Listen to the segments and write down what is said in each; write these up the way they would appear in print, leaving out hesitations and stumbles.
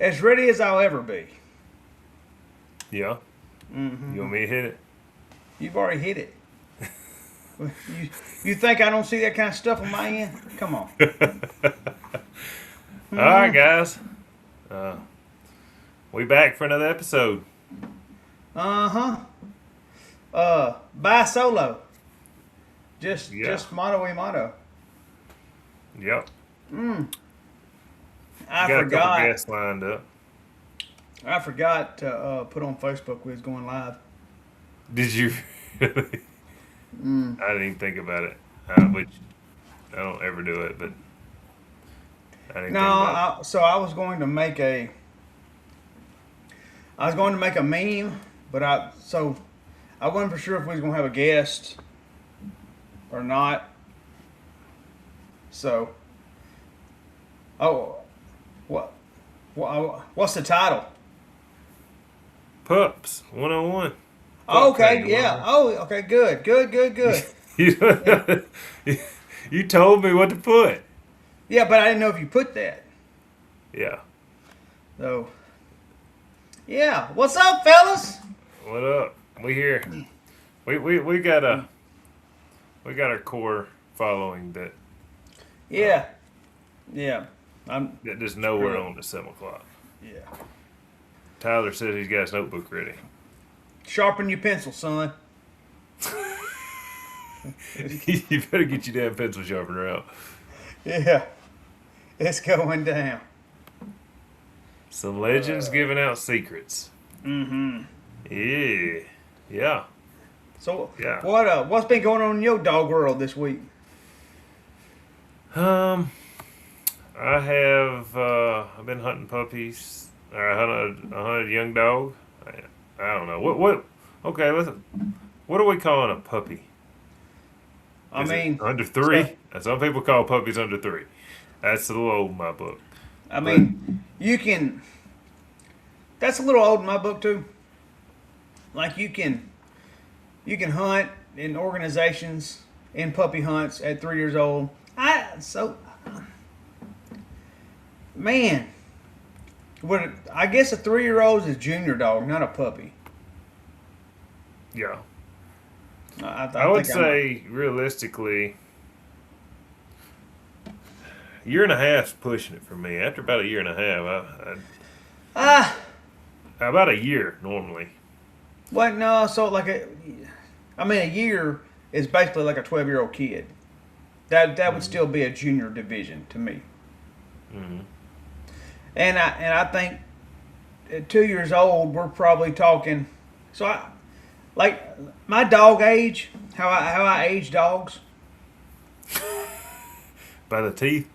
as ready as I'll ever be. Yeah. Mm-hmm. You want me to hit it? You've already hit it. You think I don't see that kind of stuff on my end? Come on. All right, guys. Uh, we back for another episode. Uh-huh. Bye solo. Just motto y motto. Yep. I Got a couple forgot. guests lined up. I forgot to put on Facebook we was going live. Did you? Really? I didn't even think about it. Which I don't ever do it, but I didn't No, think about so I was going to make a meme, but I wasn't for sure if we was gonna have a guest or not. So, oh, what's the title? it. Pups 101. Okay, Pup yeah. Oh, okay, good. You, you told me what to put. Yeah, but I didn't know if you put that. Yeah. So, yeah. What's up, fellas? What up? We here. We got our core following that Yeah. I'm. that just know we're on at 7 o'clock. Yeah. Tyler says he's got his notebook ready. Sharpen your pencil, son. You better get your damn pencil sharpener out. Yeah. It's going down. Some legends giving out secrets. Mm-hmm. Yeah. Yeah. So, Yeah. what's been going on in your dog world this week? I have I've been hunting puppies. I hunted a young dog. I don't know. What okay, listen. What are we calling a puppy? I Is it mean, under 3? Some people call puppies under 3. That's a little old in my book. I mean, you can. That's a little old in my book too. Like you can hunt in organizations in puppy hunts at 3 years old. Man, I guess a 3-year-old is a junior dog, not a puppy. Yeah. I I would think say realistically, year and a half's pushing it for me. After about a year and a half, about a year normally. What? No, so a year is basically like a 12-year-old kid. That would still be a junior division to me. Mm-hmm. And I think at 2 years old we're probably talking. So like my dog age, how I age dogs. By the teeth.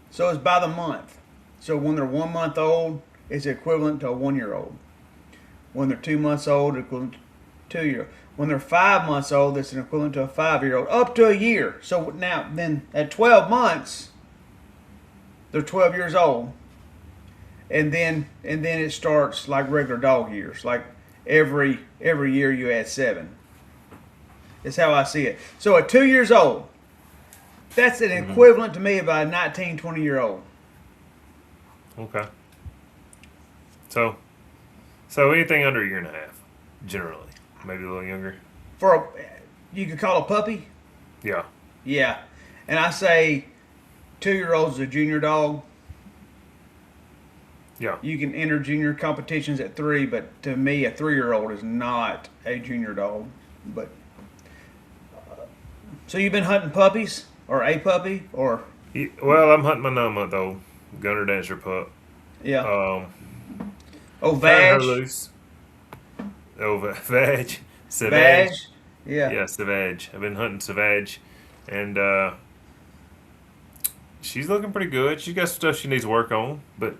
So it's by the month. So when they're 1 month old, it's equivalent to a 1-year-old. When they're 2 months old, it's equivalent to 2-year-old. When they're 5 months old, it's an equivalent to a 5-year-old, up to a year. So now, then at 12 months, they're 12 years old, and then it starts like regular dog years. Like every year you add 7. That's how I see it. So at 2 years old, that's an equivalent to me of a 19, 20-year-old. Okay. So anything under a year and a half, generally. Maybe a little younger. You could call a puppy? Yeah. Yeah. And I say 2-year-old is a junior dog. Yeah. You can enter junior competitions at 3, but to me, a 3-year-old is not a junior dog. But so you've been hunting puppies, or a puppy, or Well, I'm hunting my 9-month-old Gunner Dancer pup. yeah. Turning her Vag. loose. Vag. Vag. Savage. Yeah. Yeah, Savage. I've been hunting Savage, and she's looking pretty good. She's got stuff she needs to work on, but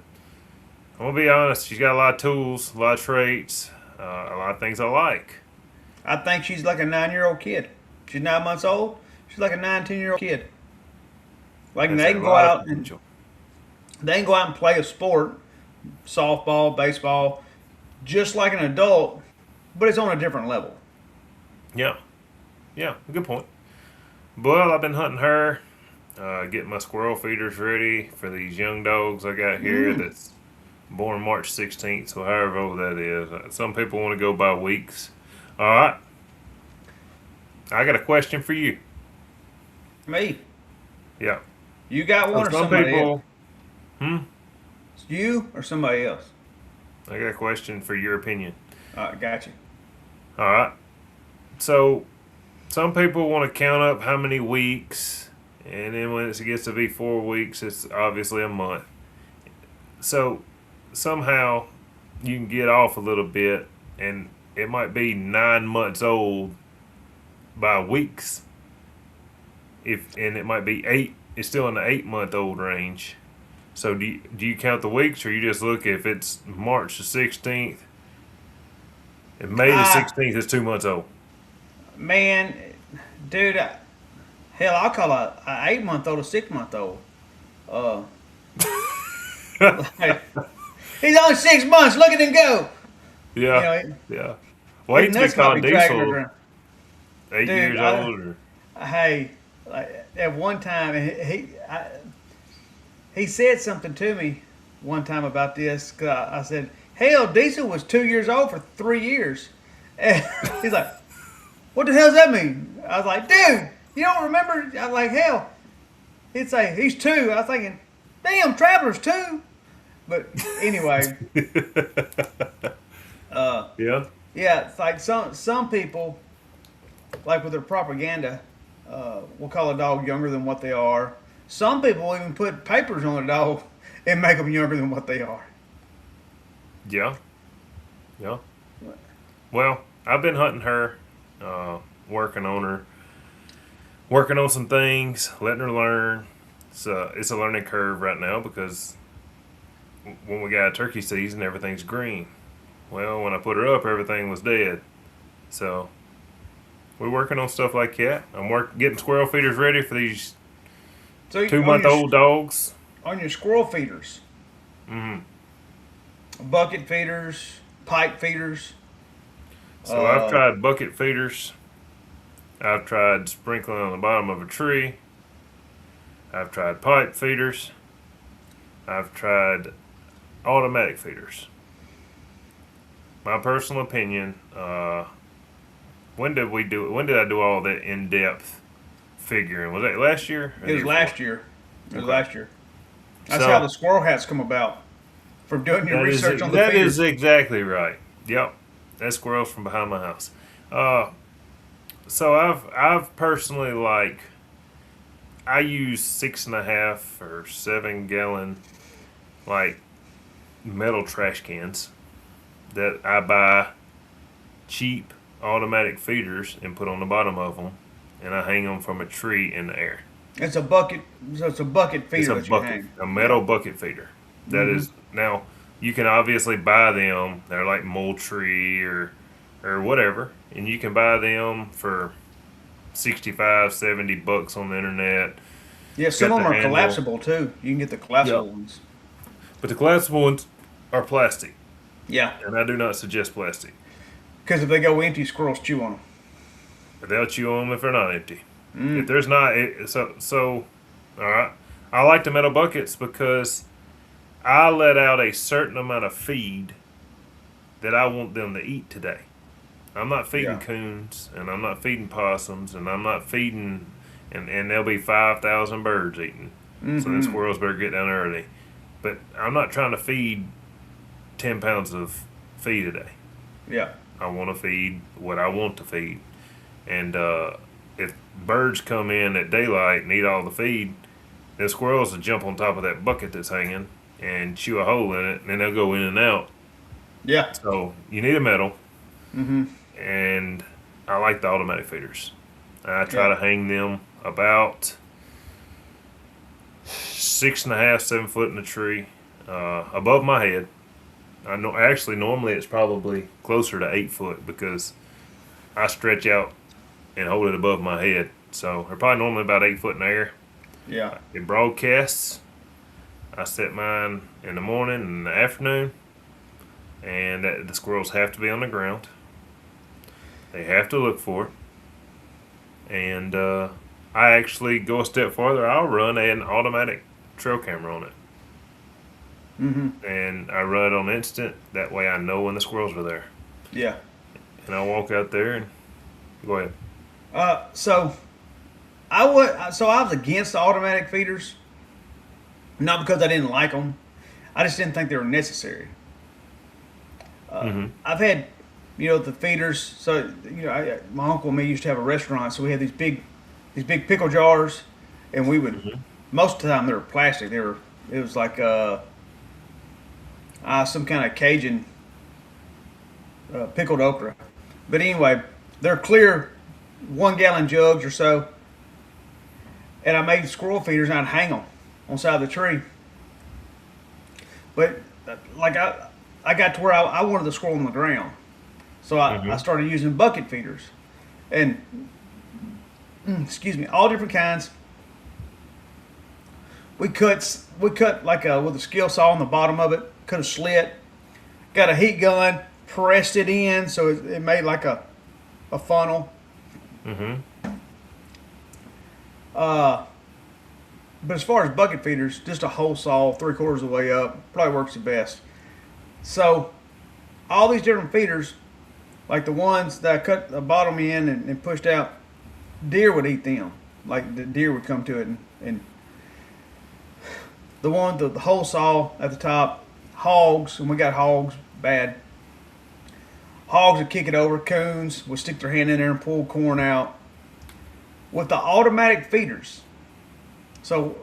I'm gonna be honest. She's got a lot of tools, a lot of traits, a lot of things I like. I think she's like a 9-year-old kid. She's 9 months old. She's like a 9, 10-year-old kid. Like That's they a can go lot of out and potential. play a sport, softball, baseball, just like an adult, but it's on a different level. Yeah, good point. Well, I've been hunting her. Getting my squirrel feeders ready for these young dogs I got here that's born March 16th, so however old that is. Some people want to go by weeks. All right. I got a question for you. Me. Yeah. You got So one or some somebody else? people. Hmm? You or somebody else? I got a question for your opinion. Got you. All right. So some people want to count up how many weeks, and then when it gets to be 4 weeks, it's obviously a month. So somehow you can get off a little bit, and it might be 9 months old by weeks. And it might be eight. It's still in the 8 month old range. So do you count the weeks, or you just look if it's March the 16th and May the Ah, 16th is 2 months old? man, dude. Hell, I'll call a 8 month old a 6 month old. Uh, like, he's only 6 months. Look at him go. You Yeah, know, yeah. his Wade's been nuts might be calling dragging Diesel around. 8 years Dude, old, or hey, like, at one time he said something to me one time about this. 'Cause I said, "Hell, Diesel was 2 years old for 3 years," and he's like, "What the hell does that mean?" I was like, "Dude, you don't remember?" I was like, "Hell," he'd say, "He's two." I was thinking, "Damn, Traveler's two." But anyway, uh, yeah, yeah, it's like some people, like with their propaganda, will call a dog younger than what they are. Some people even put papers on a dog and make them younger than what they are. yeah, yeah. Well, I've been hunting her, uh, working on her, working on some things, letting her learn. It's a learning curve right now because when we got turkey season, everything's green. Well, when I put her up, everything was dead. So we're working on stuff like that. Getting squirrel feeders ready for these So 2 month old dogs. on your squirrel feeders, Hmm. bucket feeders, pipe feeders. So I've Uh, tried bucket feeders. I've tried sprinkling on the bottom of a tree. I've tried pipe feeders. I've tried automatic feeders. My personal opinion. When did we do it? When did I do all that in depth figuring? Was that last year? Or it the was year last before? year. It was Okay. last year. That's how the So squirrel hats come about from doing your research on the that is feeders. exactly right. Yep, that squirrel's from behind my house. Uh, so I've personally like I use 6.5 or 7 gallon like metal trash cans that I buy cheap automatic feeders and put on the bottom of them, and I hang them from a tree in the air. It's a bucket. So it's a bucket It's feeder a that you bucket, hang. a Yeah. metal bucket feeder. That Mm-hmm. is now you can obviously buy them. They're like Moultrie or whatever, and you can buy them for 65, $70 on the internet. Yeah. It's Some got of the them are handle. collapsible too. You can get the collapsible Yep. ones. But the collapsible ones are plastic, Yeah. and I do not suggest plastic. Because if they go empty, squirrels chew on them. But they'll chew on them if they're not empty. If Mm. there's not, all right. I like the metal buckets because I let out a certain amount of feed that I want them to eat today. I'm not feeding Yeah. coons, and I'm not feeding possums, and I'm not feeding, and there'll be 5,000 birds eating. So then Mm-hmm. squirrels better get down early. But I'm not trying to feed 10 pounds of feed a day. Yeah. I want to feed what I want to feed. And if birds come in at daylight and eat all the feed, then squirrels will jump on top of that bucket that's hanging and chew a hole in it, and then they'll go in and out. Yeah. So you need a metal, Mm-hmm. and I like the automatic feeders. I try Yeah. to hang them about 6.5, 7 foot in the tree, above my head. I know actually normally it's probably closer to 8 foot because I stretch out and hold it above my head. So they're probably normally about 8 foot in the air. Yeah. It broadcasts. I set mine in the morning and in the afternoon, and the squirrels have to be on the ground. They have to look for it, and I actually go a step farther. I'll run an automatic trail camera on it, Mm-hmm. and I run it on instant. That way, I know when the squirrels are there, Yeah. and I walk out there and go ahead. So I was against the automatic feeders, not because I didn't like them. I just didn't think they were necessary. Mm-hmm. I've had, the feeders. So my uncle and me used to have a restaurant, so we had these big pickle jars, and we would most of the time they were plastic. It was like some kind of Cajun pickled okra. But anyway, they're clear 1 gallon jugs or so, and I made squirrel feeders and I'd hang them on the side of the tree. But like I got to where I wanted the squirrel on the ground, so I started using bucket feeders, and excuse me, all different kinds. We cut like with a skill saw on the bottom of it, cut a slit, got a heat gun, pressed it in so it made like a funnel. Mm-hmm. But as far as bucket feeders, just a hole saw 3/4 of the way up probably works the best. So all these different feeders, like the ones that I cut the bottom in and pushed out, deer would eat them. Like the deer would come to it, and the hole saw at the top, hogs, and we got hogs bad. Hogs would kick it over. Coons would stick their hand in there and pull corn out. With the automatic feeders, so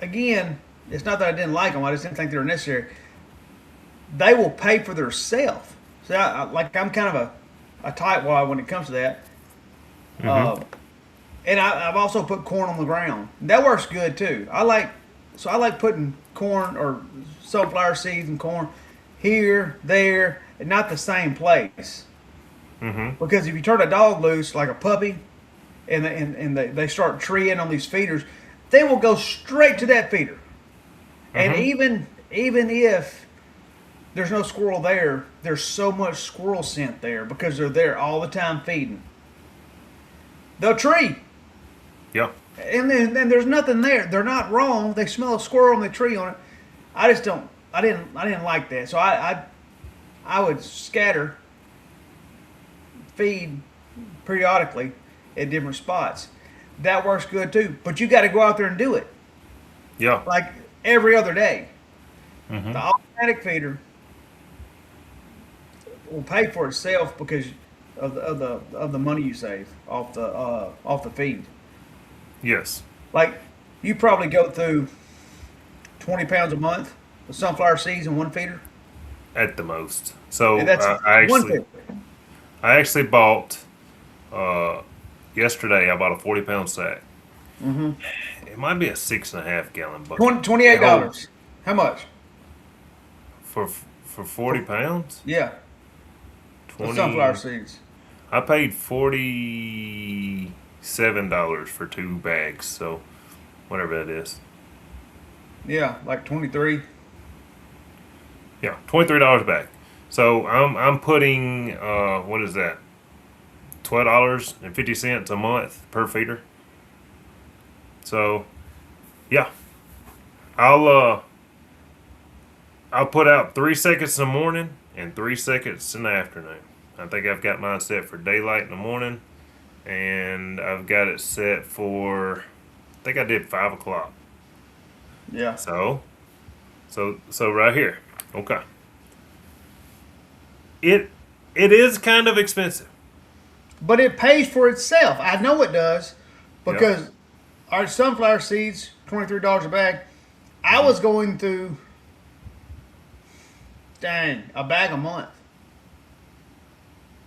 again, it's not that I didn't like them. I just didn't think they were necessary. They will pay for themselves. So I'm kind of a tightwad when it comes to that. Mm-hmm. And I've also put corn on the ground. That works good too. I like putting corn or sunflower seeds and corn here, there, and not the same place. Mm-hmm. Because if you turn a dog loose like a puppy, and they start treeing on these feeders, they will go straight to that feeder. And even if there's no squirrel there, there's so much squirrel scent there because they're there all the time feeding. They'll tree. Yeah. And then there's nothing there. They're not wrong. They smell a squirrel and they tree on it. I just don't. I didn't like that. So I would scatter feed periodically at different spots. That works good too. But you got to go out there and do it Yeah. like every other day. Mm-hmm. The automatic feeder will pay for itself because of the money you save off the feed. Yes. Like you probably go through 20 pounds a month of sunflower seeds in one feeder, At the most. So and that's one feeder. I actually bought yesterday. I bought a 40-pound sack. Mm-hmm. It might be a 6.5 gallon bucket. $28. How much? for 40 pounds. Yeah, the 20. sunflower seeds. I paid $47 for 2 bags. So whatever that is. Yeah, like 23. Yeah, $23 a bag. So I'm putting what is that? $12.50 a month per feeder. So yeah, I'll put out 3 seconds in the morning and 3 seconds in the afternoon. I think I've got mine set for daylight in the morning, and I've got it set for, I think I did 5 o'clock. Yeah, So right here, okay. It is kind of expensive. but it pays for itself. I know it does because our sunflower seeds, $23 a bag. I was going through, a bag a month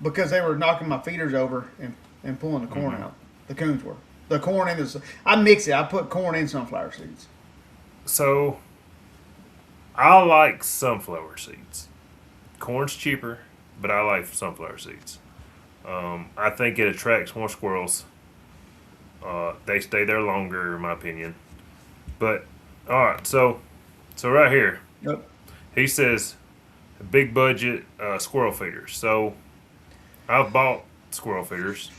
because they were knocking my feeders over and pulling the corn out. The coons were. The corn and I mix it. I put corn and sunflower seeds. So I like sunflower seeds. Corn's cheaper, but I like sunflower seeds. I think it attracts more squirrels. They stay there longer, in my opinion. But all right, so right here, Yep. he says big budget squirrel feeders. So I've bought squirrel feeders.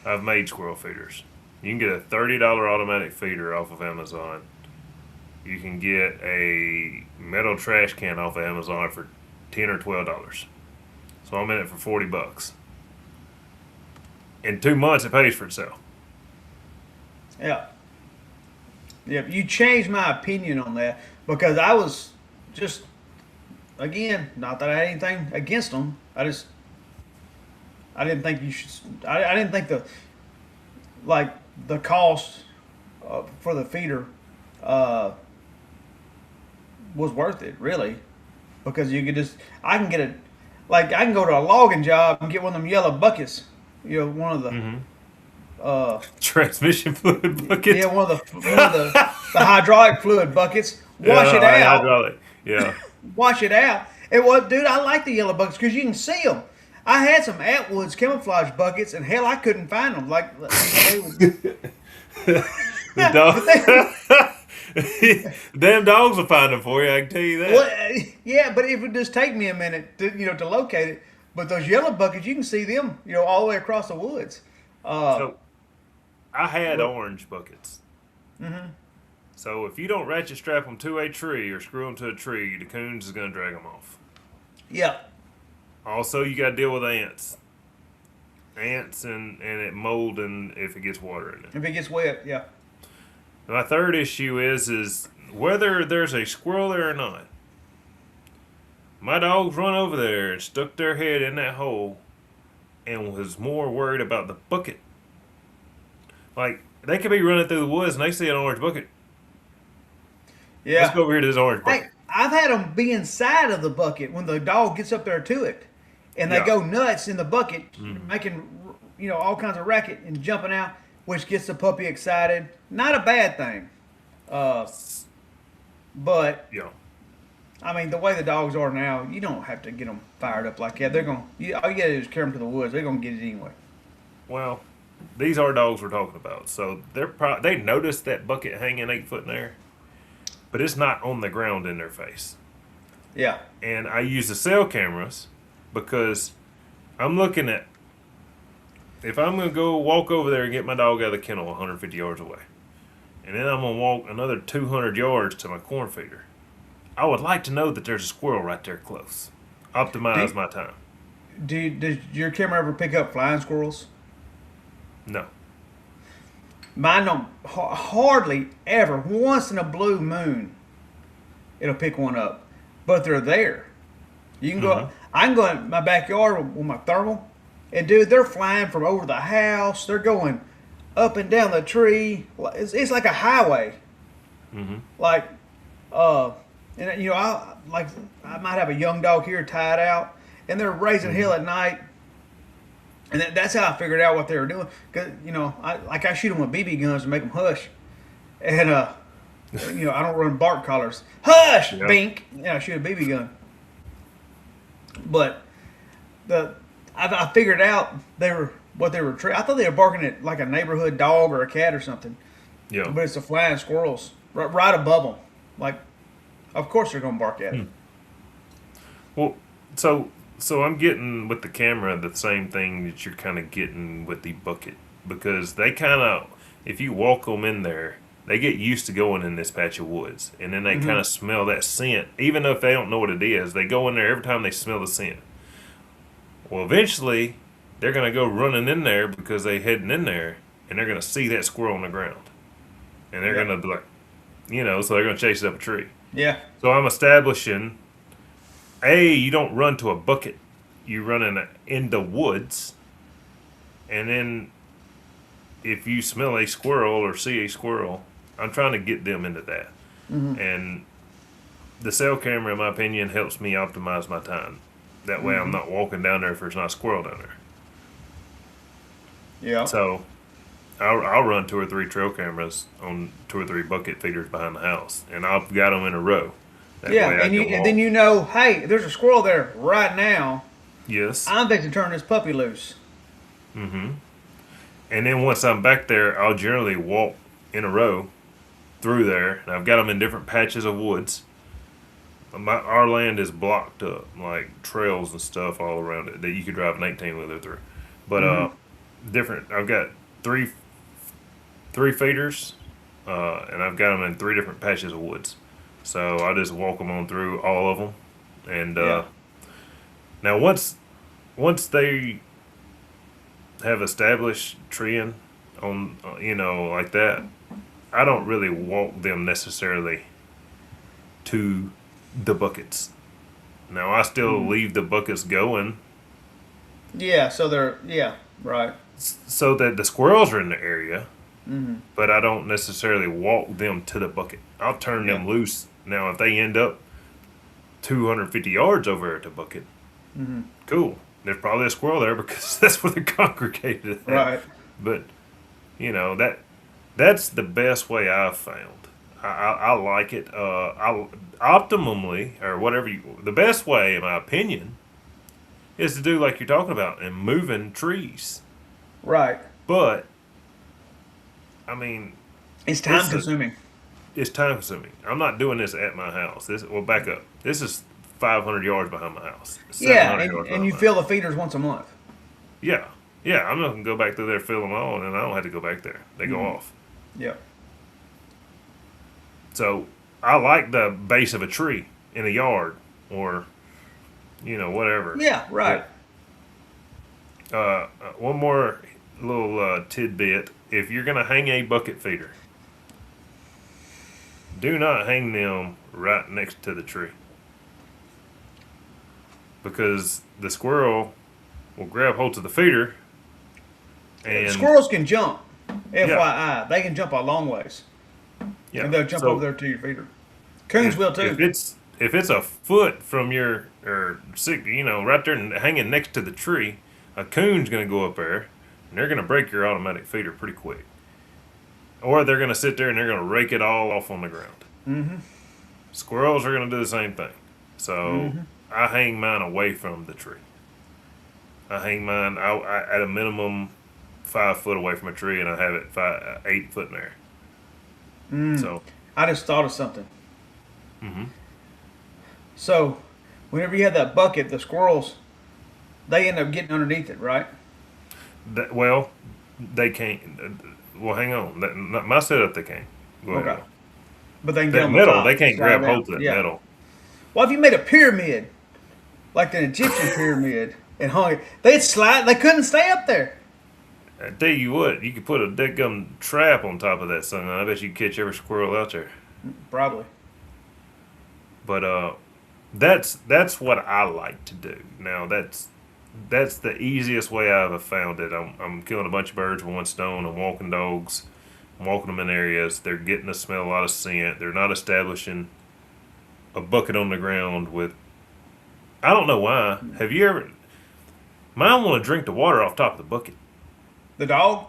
I've made squirrel feeders. You can get a $30 automatic feeder off of Amazon. You can get a metal trash can off of Amazon for $10 or $12. So I'm in it for $40. In 2 months, it pays for itself. Yeah. Yeah. You changed my opinion on that because I was just, again, not that I had anything against them. I didn't think you should. I didn't think like the cost for the feeder uh, was worth it, really, because you could just. I can get it. Like I can go to a logging job and get one of them yellow buckets. You know, one of the. Mm-hmm. Uh, Transmission fluid bucket. yeah, the hydraulic fluid buckets. Wash it out. Hydraulic. Yeah. Wash it out. It was, dude. I like the yellow buckets because you can see them. I had some Atwoods camouflage buckets, and hell, I couldn't find them. Like they was, The dog. Damn dogs will find them for you. I can tell you that. well, yeah, but it would just take me a minute to locate it. But those yellow buckets, you can see them, all the way across the woods. So I had orange buckets. Mm-hmm. So if you don't ratchet strap them to a tree or screw them to a tree, the coons is going to drag them off. Yeah. Also, you got to deal with ants. Ants and it molding if it gets water in it. If it gets wet, yeah. My third issue is whether there's a squirrel there or not. My dogs run over there and stuck their head in that hole and was more worried about the bucket. Like, they could be running through the woods and they see an orange bucket. Yeah. Let's go over here to this orange bucket. Hey, I've had them be inside of the bucket when the dog gets up there to it. And they Yeah. go nuts in the bucket, making, all kinds of racket and jumping out, which gets the puppy excited. Not a bad thing. But, Yeah. I mean, the way the dogs are now, you don't have to get them fired up like that. They're going to, all you got to do is carry them to the woods. They're going to get it anyway. Well, these are dogs we're talking about. So they noticed that bucket hanging 8 foot in there, but it's not on the ground in their face. Yeah. And I use the cell cameras because I'm looking at if I'm going to go walk over there and get my dog out of the kennel 150 yards away, and then I'm going to walk another 200 yards to my corn feeder, I would like to know that there's a squirrel right there close. Optimize my time. Does your camera ever pick up flying squirrels? No. Mine don't hardly ever. Once in a blue moon, it'll pick one up, but they're there. You can go. I can go in my backyard with my thermal, and dude, they're flying from over the house. They're going up and down the tree. It's like a highway. Mm-hmm. Like, and I might have a young dog here tied out, and they're raising hell at night. And that's how I figured out what they were doing. Cause I shoot them with BB guns to make them hush, and I don't run bark collars. Hush, Yep. bink. Yeah, I shoot a BB gun. But I figured out what they were. I thought they were barking at like a neighborhood dog or a cat or something. Yeah. But it's the flying squirrels right above them. Like, of course they're gonna bark at it. Well, so I'm getting with the camera the same thing that you're kind of getting with the bucket, because they kind of, if you walk them in there, they get used to going in this patch of woods, and then they kind of smell that scent. Even if they don't know what it is, they go in there every time they smell the scent. Well, eventually, they're going to go running in there because they're heading in there, and they're going to see that squirrel on the ground. And they're going to be like, so they're going to chase it up a tree. Yeah. So I'm establishing, you don't run to a bucket. You run in the woods. And then if you smell a squirrel or see a squirrel, I'm trying to get them into that. Mm-hmm. And the cell camera, in my opinion, helps me optimize my time. That way I'm not walking down there if there's not a squirrel down there. Yeah. So I'll run 2 or 3 trail cameras on 2 or 3 bucket feeders behind the house. And I've got them in a row. That way I and can walk. then hey, there's a squirrel there right now. Yes. I'm fixing to turn this puppy loose. Mm-hmm. And then once I'm back there, I'll generally walk in a row through there, and I've got them in different patches of woods. Our land is blocked up, like trails and stuff all around it that you could drive an 18-wheeler through. But different. I've got 3 3 feeders, and I've got them in 3 different patches of woods. So I just walk them on through all of them, and Yeah. now once they have established treeing on like that, I don't really walk them necessarily to the buckets. Now I still leave the buckets going Yeah. So they're right. so that the squirrels are in the area, Mm-hmm. but I don't necessarily walk them to the bucket. I'll turn Yeah. them loose. Now if they end up 250 yards over at the bucket, Mm-hmm. cool. There's probably a squirrel there because that's where they're congregated at. Right. But that's the best way I've found. I like it. I optimally or whatever the best way, in my opinion, is to do like you're talking about and moving trees. Right. But I mean, It's time It's a- consuming. it's time consuming. I'm not doing this at my house. Back up. This is 500 yards behind my house. Yeah, 700 and, yards and behind you my fill the feeders once a month. Yeah. Yeah, I'm not going to go back through there, fill them all, and I don't have to go back there. They go off. Yeah. So I like the base of a tree in a yard or, whatever. Yeah. Right. One more little tidbit. If you're going to hang a bucket feeder, do not hang them right next to the tree. Because the squirrel will grab hold of the feeder and Squirrels can jump. FYI, they can jump a long ways, yeah, and they'll jump so over there to your feeder. Coons will too. if it's a foot from your or six, right there and hanging next to the tree, a coon's going to go up there and they're going to break your automatic feeder pretty quick. Or they're going to sit there and they're going to rake it all off on the ground. Mm-hmm. Squirrels are going to do the same thing. So I hang mine away from the tree. I hang mine at a minimum 5 foot away from a tree, and I have it 8 foot in there. So I just thought of something. Mhm. So, whenever you have that bucket, the squirrels, they end up getting underneath it, right? they can't. Well, hang on. My setup, they can't. Go ahead. Okay. But they can get That on the metal, top. they can't slide grab down. hold of that Yeah. metal. Well, if you made a pyramid, like an Egyptian pyramid, and hung it, they'd slide. They couldn't stay up there. I tell you what, you could put a deadgum trap on top of that thing. I bet you could catch every squirrel out there. Probably. But that's what I like to do. Now that's the easiest way I've found it. I'm killing a bunch of birds with one stone. I'm walking dogs. I'm walking them in areas. They're getting to smell a lot of scent. They're not establishing a bucket on the ground with. I don't know why. Have you ever? Mine want to drink the water off top of the bucket. The dog?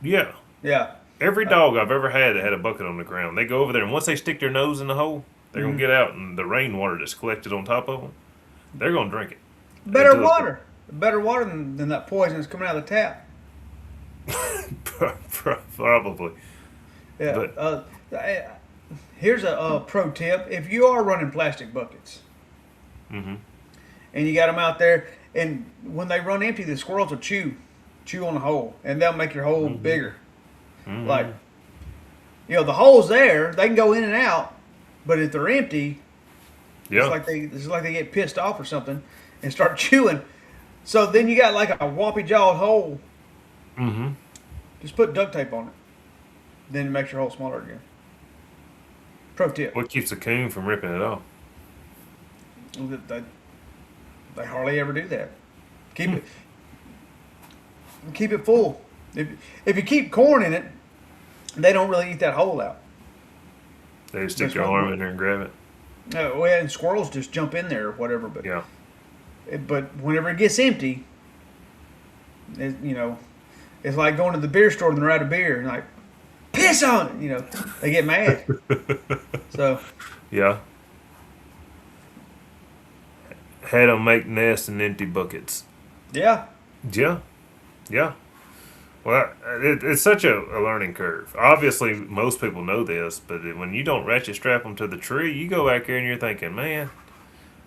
Yeah. Yeah. Every dog I've ever had that had a bucket on the ground, they go over there and once they stick their nose in the hole, they're gonna get out and the rainwater that's collected on top of them, they're gonna drink it. Better Until it's- water. Better water than that poison that's coming out of the tap. Probably. Yeah. But- Here's a pro tip: if you are running plastic buckets, Mhm. and you got them out there, and when they run empty, the squirrels will chew on the hole, and they'll make your hole bigger. Mhm. Like, the hole's there; they can go in and out, but if they're empty, Yeah. it's like they get pissed off or something and start chewing. So then you got like a whoppy jawed hole. Mhm. Just put duct tape on it. Then it makes your hole smaller again. Pro tip. What keeps a coon from ripping it off? They hardly ever do that. Keep it full. If you keep corn in it, they don't really eat that hole out. They just stick That's their right. arm in there and grab it. Well, and squirrels just jump in there or whatever. But Yeah. but whenever it gets empty, it's like going to the beer store and they're out of beer and like piss on it. They get mad. So Yeah. Had them make nests in empty buckets. yeah, Yeah. Yeah. Well, it's such a learning curve. Obviously, most people know this, but when you don't ratchet strap them to the tree, you go back here and you're thinking, man,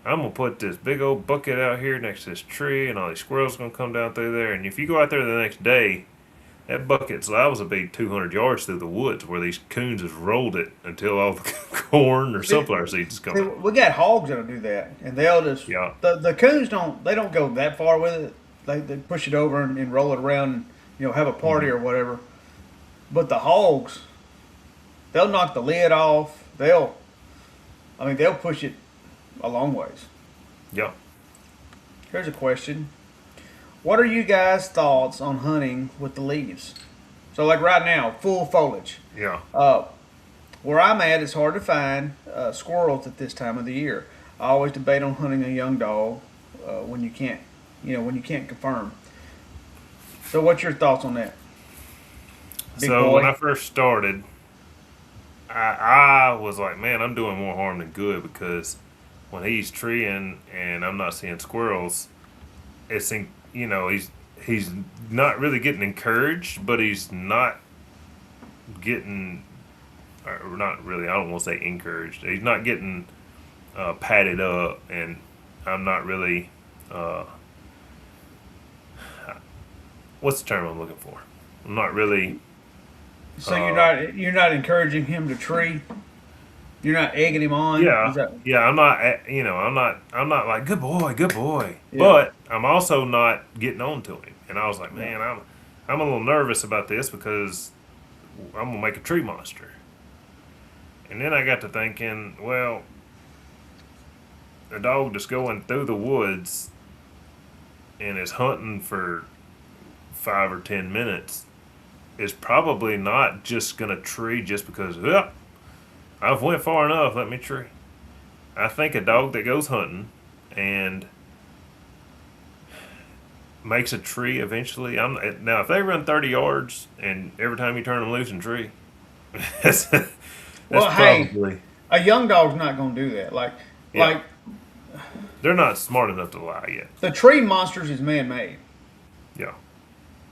I'm going to put this big old bucket out here next to this tree, and all these squirrels going to come down through there. And if you go out there the next day, That bucket's liable to be 200 yards through the woods where these coons has rolled it until all the corn or sunflower seeds come See, out. we got hogs that'll do that, and they'll just Yeah. the coons don't go that far with it. They push it over and roll it around, and, have a party or whatever. But the hogs, they'll knock the lid off. They'll push it a long ways. Yeah. Here's a question: what are you guys' thoughts on hunting with the leaves? So like right now, full foliage. Yeah. Where I'm at, it's hard to find squirrels at this time of the year. I always debate on hunting a young dog when you can't, when you can't confirm. So, what's your thoughts on that? Big So boy? when I first started, I was like, man, I'm doing more harm than good because when he's treeing and I'm not seeing squirrels, he's not really getting encouraged, but he's not getting, or not really. I don't want to say encouraged. He's not getting padded up, and I'm not really. What's the term I'm looking for? I'm not really. So you're not encouraging him to tree. You're not egging him on. Yeah, Is that- yeah. I'm not. I'm not like good boy, good boy. Yeah. But I'm also not getting on to him. And I was like, man, I'm a little nervous about this because I'm gonna make a tree monster. And then I got to thinking, well, a dog just going through the woods and is hunting for 5 or 10 minutes is probably not just gonna tree just because, well, I've went far enough, let me tree. I think a dog that goes hunting and makes a tree eventually. Now if they run 30 yards and every time you turn them loose and tree, that's Well, hey, probably a young dog's not going to do that. Like, Yeah. like they're not smart enough to lie yet. the tree monsters is man-made. Yeah,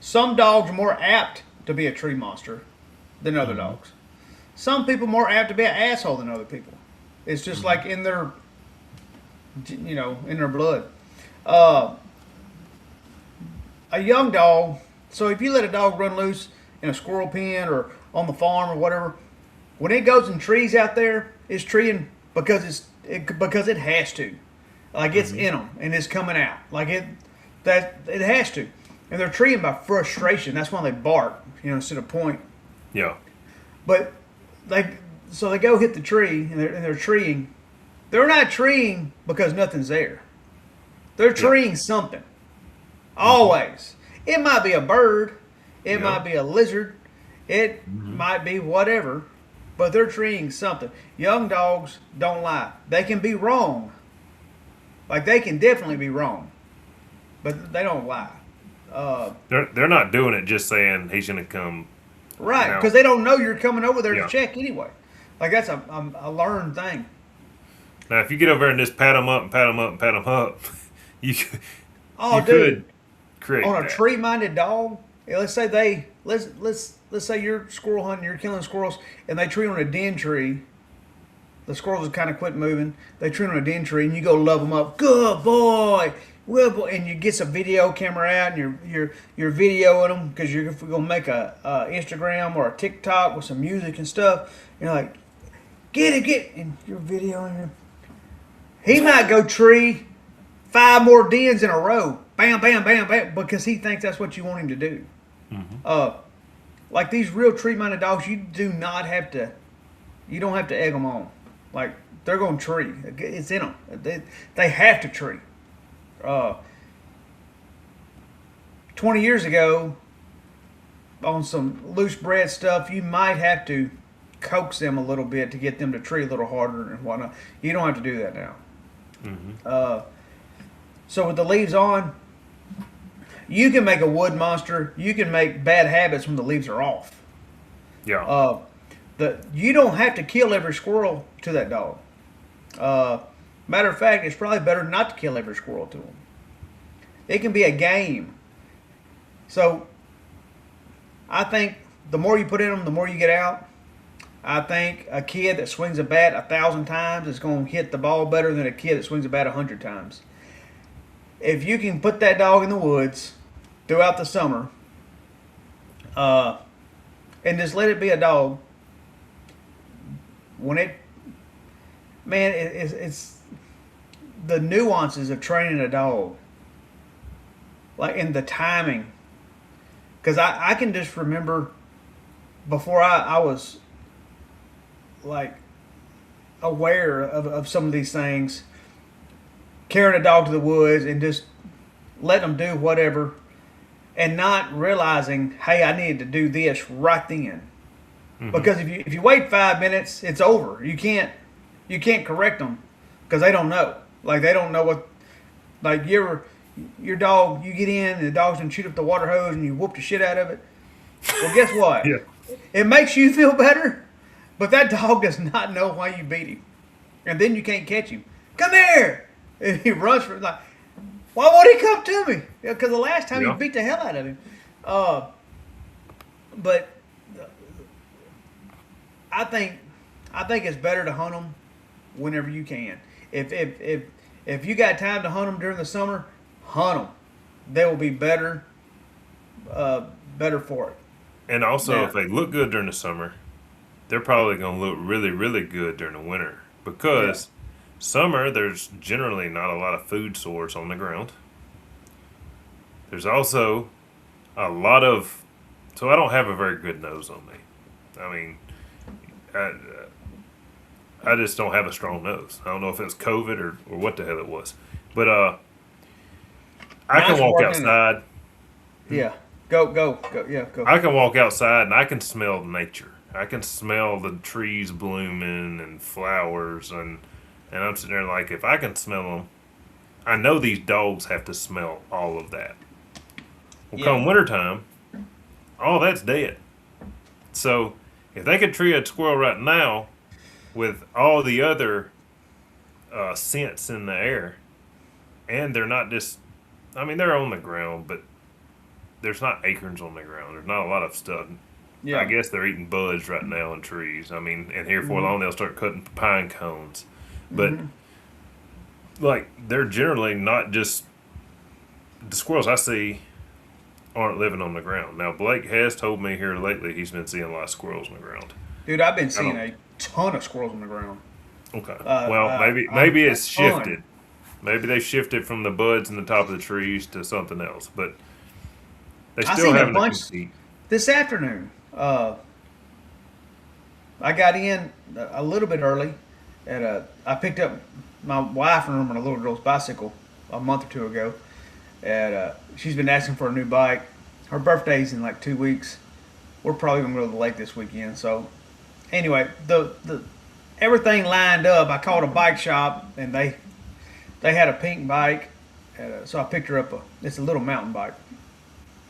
Some dogs are more apt to be a tree monster than other dogs. Some people more apt to be an asshole than other people. It's just like in their, in their blood. A young dog. So if you let a dog run loose in a squirrel pen or on the farm or whatever, when it goes and trees out there, it's treeing because it has to, like it's in them and it's coming out like it has to, and they're treeing by frustration. That's why they bark, instead of point. yeah, But so they go hit the tree and they're treeing. They're not treeing because nothing's there. They're treeing something. Always. It might be a bird. It Yeah. might be a lizard. It might be whatever. But they're treeing something. Young dogs don't lie. They can be wrong. Like they can definitely be wrong. But they don't lie. they're not doing it just saying he's gonna come. Right. No. Because they don't know you're coming over there Yeah. to check anyway. Like that's a learned thing. Now if you get over there and just pat him up and pat him up and pat him up, you could, Oh, you dude. could create On a that. tree-minded dog, let's say you're squirrel hunting, you're killing squirrels, and they tree on a den tree. The squirrels kind of quit moving. They tree on a den tree, and you go love them up. Good boy, good boy, and you get some video camera out, and you're videoing them because you're gonna make a Instagram or a TikTok with some music and stuff. And you're like, get it, and you're videoing him. He might go tree 5 more dens in a row. Bam, bam, bam, bam, because he thinks that's what you want him to do. Like these real tree-minded dogs, you don't have to egg them on. Like they're going to tree. It's in them. They have to tree. 20 years ago, on some loose bred stuff, you might have to coax them a little bit to get them to tree a little harder and whatnot. You don't have to do that now. So with the leaves on, you can make a wood monster. You can make bad habits when the leaves are off. Yeah, You don't have to kill every squirrel to that dog. Matter of fact, it's probably better not to kill every squirrel to him. It can be a game. So I think the more you put in them, the more you get out. I think a kid that swings a bat 1,000 times is going to hit the ball better than a kid that swings a bat 100 times. If you can put that dog in the woods throughout the summer, uh, and just let it be a dog. When it, man, it's the nuances of training a dog, like in the timing. Because I can just remember before I was like aware of some of these things, carrying a dog to the woods and just letting them do whatever and not realizing, hey, I needed to do this right then. Because if you wait 5 minutes, it's over. You can't correct them because they don't know. Like they don't know what. Like your dog, you get in and the dog's gonna shoot up the water hose and you whoop the shit out of it. Well, guess what? Yeah. It makes you feel better, but that dog does not know why you beat him, and then you can't catch him. Come here, and he runs for like. Why won't he come to me? Because the last time Yeah. you beat the hell out of him. But I think it's better to hunt them whenever you can. If you got time to hunt them during the summer, hunt them. They will be better for it. And also, Yeah. if they look good during the summer, they're probably going to look really, really good during the winter because summer there's generally not a lot of food source on the ground. There's also a lot of, so I don't have a very good nose on me. I mean, I just don't have a strong nose. I don't know if it's COVID or what the hell it was, but I can Mine's walk working. outside. Yeah. Go. Yeah, go. I can walk outside and I can smell nature. I can smell the trees blooming and flowers and I'm sitting there like, if I can smell them, I know these dogs have to smell all of that. Well, Yeah. come wintertime, all that's dead. So if they could tree a squirrel right now with all the other scents in the air, and they're not just, I mean, they're on the ground, but there's not acorns on the ground. There's not a lot of stuff. Yeah. I guess they're eating buds right now in trees. I mean, and here for long they'll start cutting pine cones. But like they're generally not just the squirrels I see aren't living on the ground. Now Blake has told me here lately he's been seeing a lot of squirrels on the ground. Dude, I've been seeing don't- a ton of squirrels on the ground. Okay. Uh, Well, uh, maybe a it's ton. shifted. Maybe they shifted from the buds in the top of the trees to something else, but they I still seen a having to bunch- compete. This afternoon, I got in a little bit early. I picked up my wife and my little girl's bicycle a month or two ago. And she's been asking for a new bike. Her birthday's in like 2 weeks. We're probably gonna go to the lake this weekend. So anyway, the everything lined up. I called a bike shop and they had a pink bike. So I picked her up it's a little mountain bike.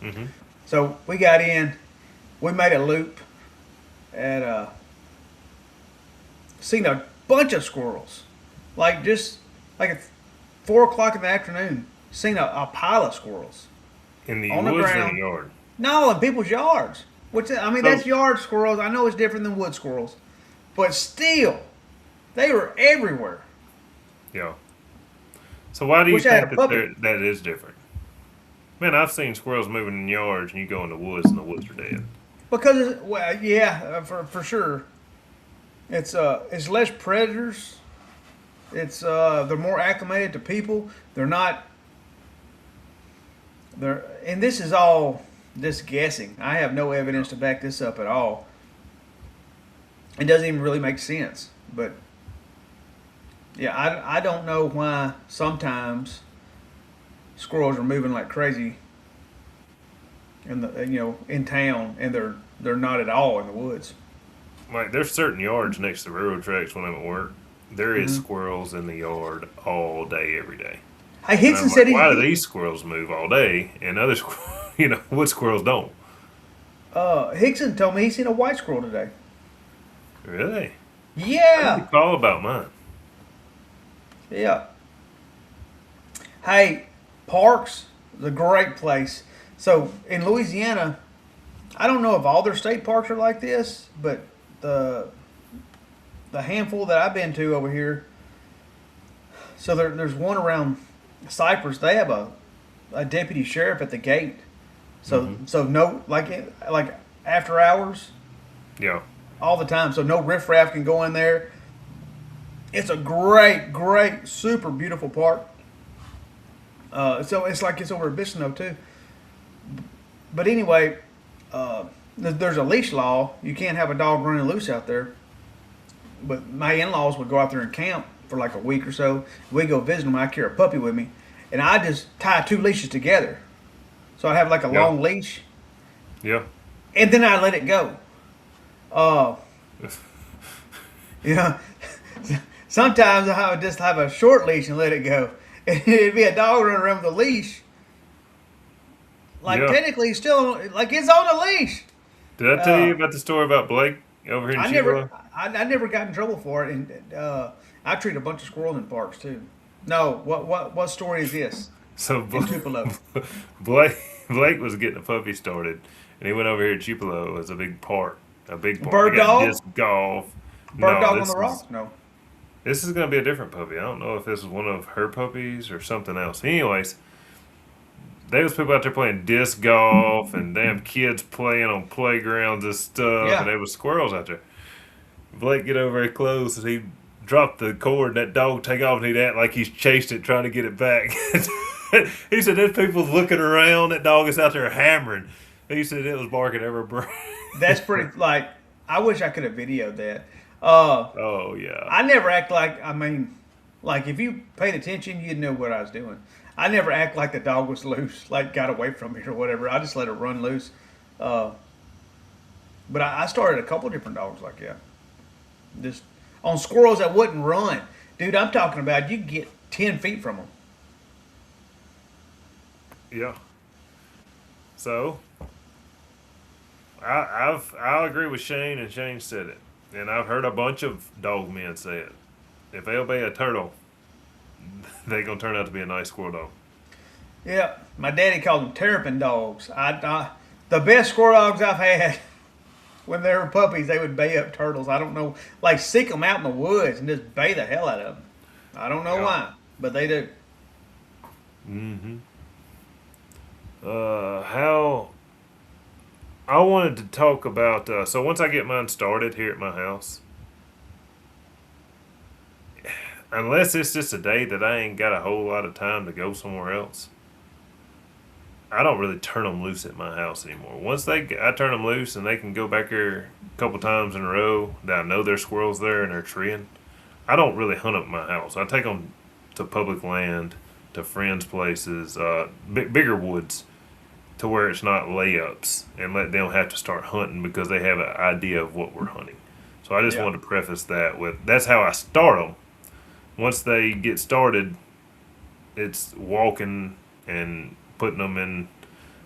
Hmm. So we got in, we made a loop, and seen a bunch of squirrels, like just like at 4 o'clock in the afternoon. Seen a pile of squirrels. In the On the woods or in ground. the yard. No, in people's yards. Which I mean, So- that's yard squirrels. I know it's different than wood squirrels, but still, they were everywhere. Yeah. So why do you Wish I had think a that puppy. that is different? Man, I've seen squirrels moving in yards, and you go in the woods, and the woods are dead. Because well, yeah, for sure. It's less predators. It's they're more acclimated to people. They're not. And this is all just guessing. I have no evidence to back this up at all. It doesn't even really make sense. But yeah, I don't know why sometimes squirrels are moving like crazy in town, and they're not at all in the woods. Like, there's certain yards next to railroad tracks when I'm at work. There is squirrels in the yard all day, every day. Hey, And Hickson I'm said like, why do these squirrels move all day, and other wood squirrels don't? Hickson told me he seen a white squirrel today. Really? Yeah. Call about mine. Yeah. Hey, parks is a great place. So in Louisiana, I don't know if all their state parks are like this, but the handful that I've been to over here. So there's one around Cypress. They have a deputy sheriff at the gate. So no, like after hours, Yeah. all the time. So no riffraff can go in there. It's a great, super beautiful park. So it's like it's over at Bistineau too. But anyway, there's a leash law. You can't have a dog running loose out there. But my in-laws would go out there and camp for like a week or so. We go visit them. I carry a puppy with me, and I just tie two leashes together. So I have like a Yeah. long leash, Yeah. and then I let it go. Uh, you know, sometimes I would just have a short leash and let it go. And it'd be a dog running around with a leash. Like Yeah. technically, he's still like it's on a leash. Did I tell you about the story about Blake over here in I Chippewa? I never got in trouble for it, and I treat a bunch of squirrels in parks too. No, what story is this? So In Tupelo. Blake was getting a puppy started, and he went over here to Tupelo. It was a big park, a big park. Bird They got dog? disc golf. Bird No, dog on this the is rock? No. this is gonna be a different puppy. I don't know if this is one of her puppies or something else. Anyways, there was people out there playing disc golf and damn kids playing on playgrounds and stuff, Yeah. and there was squirrels out there. Blake get over very close and he dropped the cord and that dog take off and he'd act like he's chased it trying to get it back. He said there's people looking around, that dog is out there hammering. He said it was barking every breath. That's pretty. Like I wish I could have videoed that. Oh yeah. I never act like. I mean, like if you paid attention, you'd know what I was doing. I never act like the dog was loose, like got away from me or whatever. I just let it run loose. Uh, but I started a couple different dogs like that. Just on squirrels that wouldn't run, dude. I'm talking about you get 10 feet from them. Yeah. So I agree with Shane, and Shane said it, and I've heard a bunch of dog men say it. If they obey a turtle, they gonna turn out to be a nice squirrel dog. Yeah, my daddy called them terrapin dogs. The best squirrel dogs I've had when they were puppies, they would bay up turtles. I don't know, like seek them out in the woods and just bay the hell out of them. I don't know Yeah. why, but they do. Mm-hmm. How I wanted to talk about. So once I get mine started here at my house, unless it's just a day that I ain't got a whole lot of time to go somewhere else, I don't really turn them loose at my house anymore. I turn them loose and they can go back there a couple times in a row that I know there's squirrels there and they're treeing. I don't really hunt up at my house. I take them to public land, to friends' places, bigger woods, to where it's not layups, and let them have to start hunting because they have an idea of what we're hunting. So I just Yeah. wanted to preface that with that's how I start them. Once they get started, it's walking and putting them in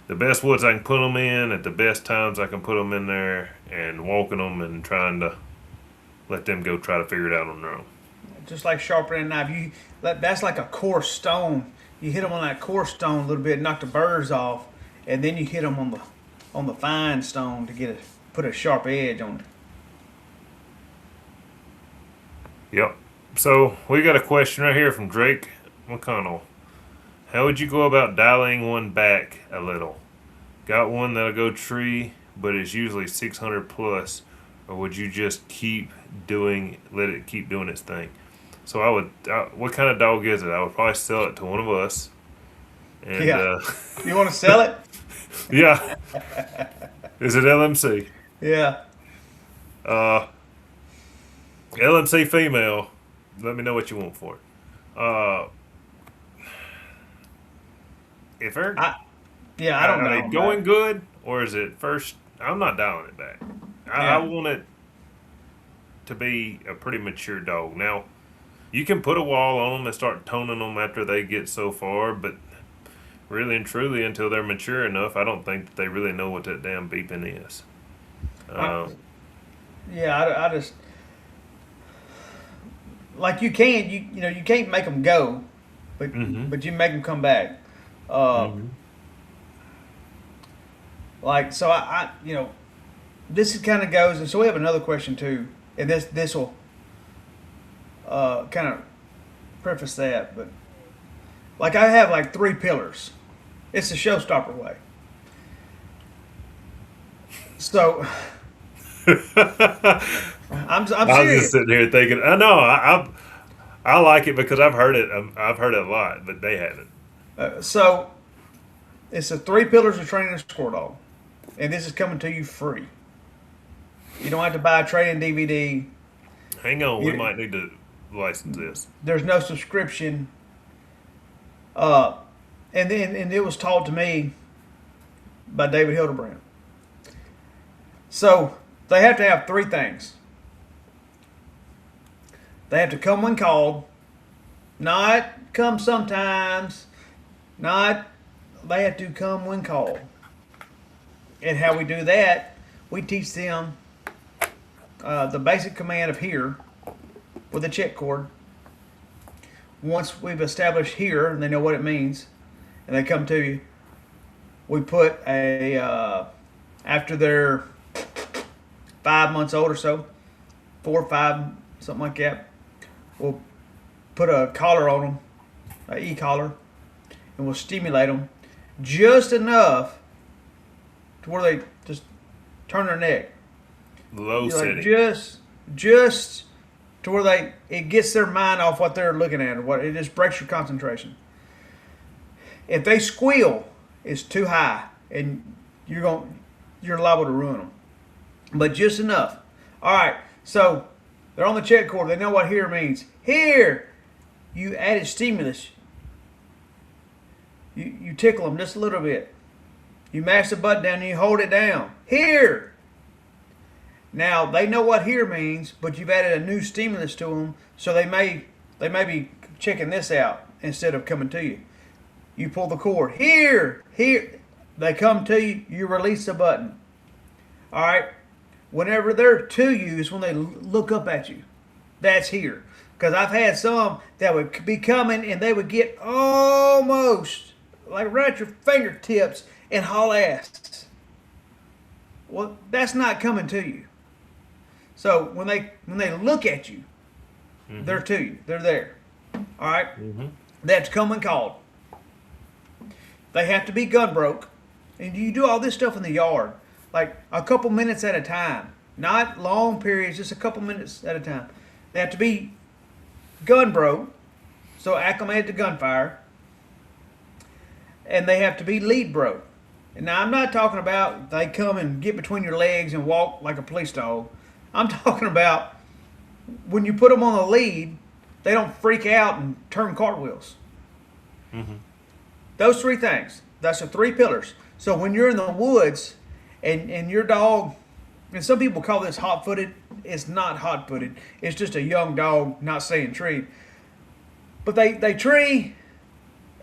the best woods I can put them in at the best times I can put them in there, and walking them and trying to let them go try to figure it out on their own. Just like sharpening a knife, that's like a coarse stone. You hit them on that coarse stone a little bit, knock the burrs off, and then you hit them on the fine stone to put a sharp edge on it. Yep. So we got a question right here from Drake McConnell. How would you go about dialing one back a little? Got one that'll go tree, but it's usually 600 plus, or would you just let it keep doing its thing? So what kind of dog is it? I would probably sell it to one of us. And Yeah. You want to sell it? yeah, is it LMC? Yeah. LMC female. Let me know what you want for it. If her Yeah, I don't know. Are they going good, or is it first? I'm not dialing it back. I Yeah. want it to be a pretty mature dog. Now, you can put a wall on them and start toning them after they get so far, but really and truly, until they're mature enough, I don't think that they really know what that damn beeping is. Yeah, I just like you can you can't make them go, but Mhm. but you make them come back. Uh, Like so, this kind of goes, and so we have another question too, and this will kind of preface that, but like I have like three pillars. It's the showstopper way. So I'm I was just serious. sitting here thinking, I know I like it because I've heard it. I've heard it a lot, but they haven't. So it's the three pillars of training a squirrel dog, and this is coming to you free. You don't have to buy a training DVD. Hang on, we You, might need to license this. there's no subscription. And it was taught to me by David Hildebrand. So they have to have three things. They have to come when called, not come sometimes, not they have to come when called. And how we do that, we teach them the basic command of here with a check cord. Once we've established here and they know what it means, and they come to you, we put after they're 5 months old or so, 4 or 5, something like that, we'll put a collar on them, an e-collar, and we'll stimulate them just enough to where they just turn their neck. Low Like setting. just to where it gets their mind off what they're looking at, or what it just breaks your concentration. If they squeal, it's too high, and you're liable to ruin them. But just enough. All right, so they're on the check cord. They know what here means. Here, you added stimulus. You tickle them just a little bit. You mash the button down and you hold it down. Here. Now they know what here means, but you've added a new stimulus to them, so they may be checking this out instead of coming to you. You pull the cord. Here. They come to you. You release the button. All right. Whenever they're to you is when they look up at you. That's here. Because I've had some that would be coming and they would get almost like right at your fingertips and haul ass. Well, that's not coming to you. So when they look at you, they're to you. They're there. All right. They have to come when called. They have to be gun broke, and you do all this stuff in the yard, like a couple minutes at a time, not long periods, just a couple minutes at a time. They have to be gun broke, so acclimated to gunfire, and they have to be lead broke. And now I'm not talking about they come and get between your legs and walk like a police dog. I'm talking about when you put them on the lead, they don't freak out and turn cartwheels. Those three things. That's the three pillars. So when you're in the woods and your dog, and some people call this hot-footed. It's not hot-footed. It's just a young dog not staying treed. But they tree,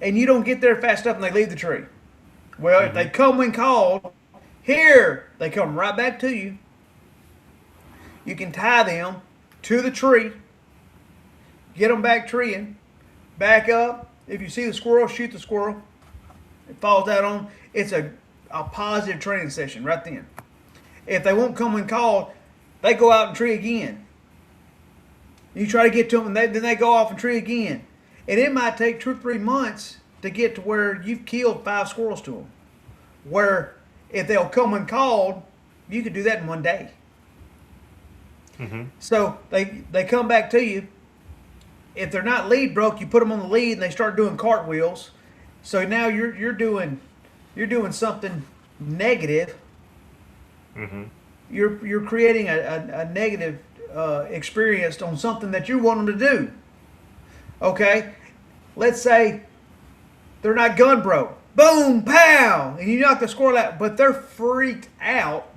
and you don't get there fast enough, and they leave the tree. Well, if they come when called, here, they come right back to you. You can tie them to the tree, get them back treeing, back up. If you see the squirrel, shoot the squirrel. It falls out on them. It's a positive training session right then. If they won't come when called, they go out and tree again. You try to get to them, and then they go off and tree again. And it might take 2 or 3 months to get to where you've killed 5 squirrels to them. Where if they'll come when called, you could do that in one day. So they come back to you. If they're not lead broke, you put them on the lead and they start doing cartwheels. So now you're doing something negative. You're creating a negative experience on something that you want them to do. Okay, let's say they're not gun broke. Boom, pow, and you knock the squirrel out, but they're freaked out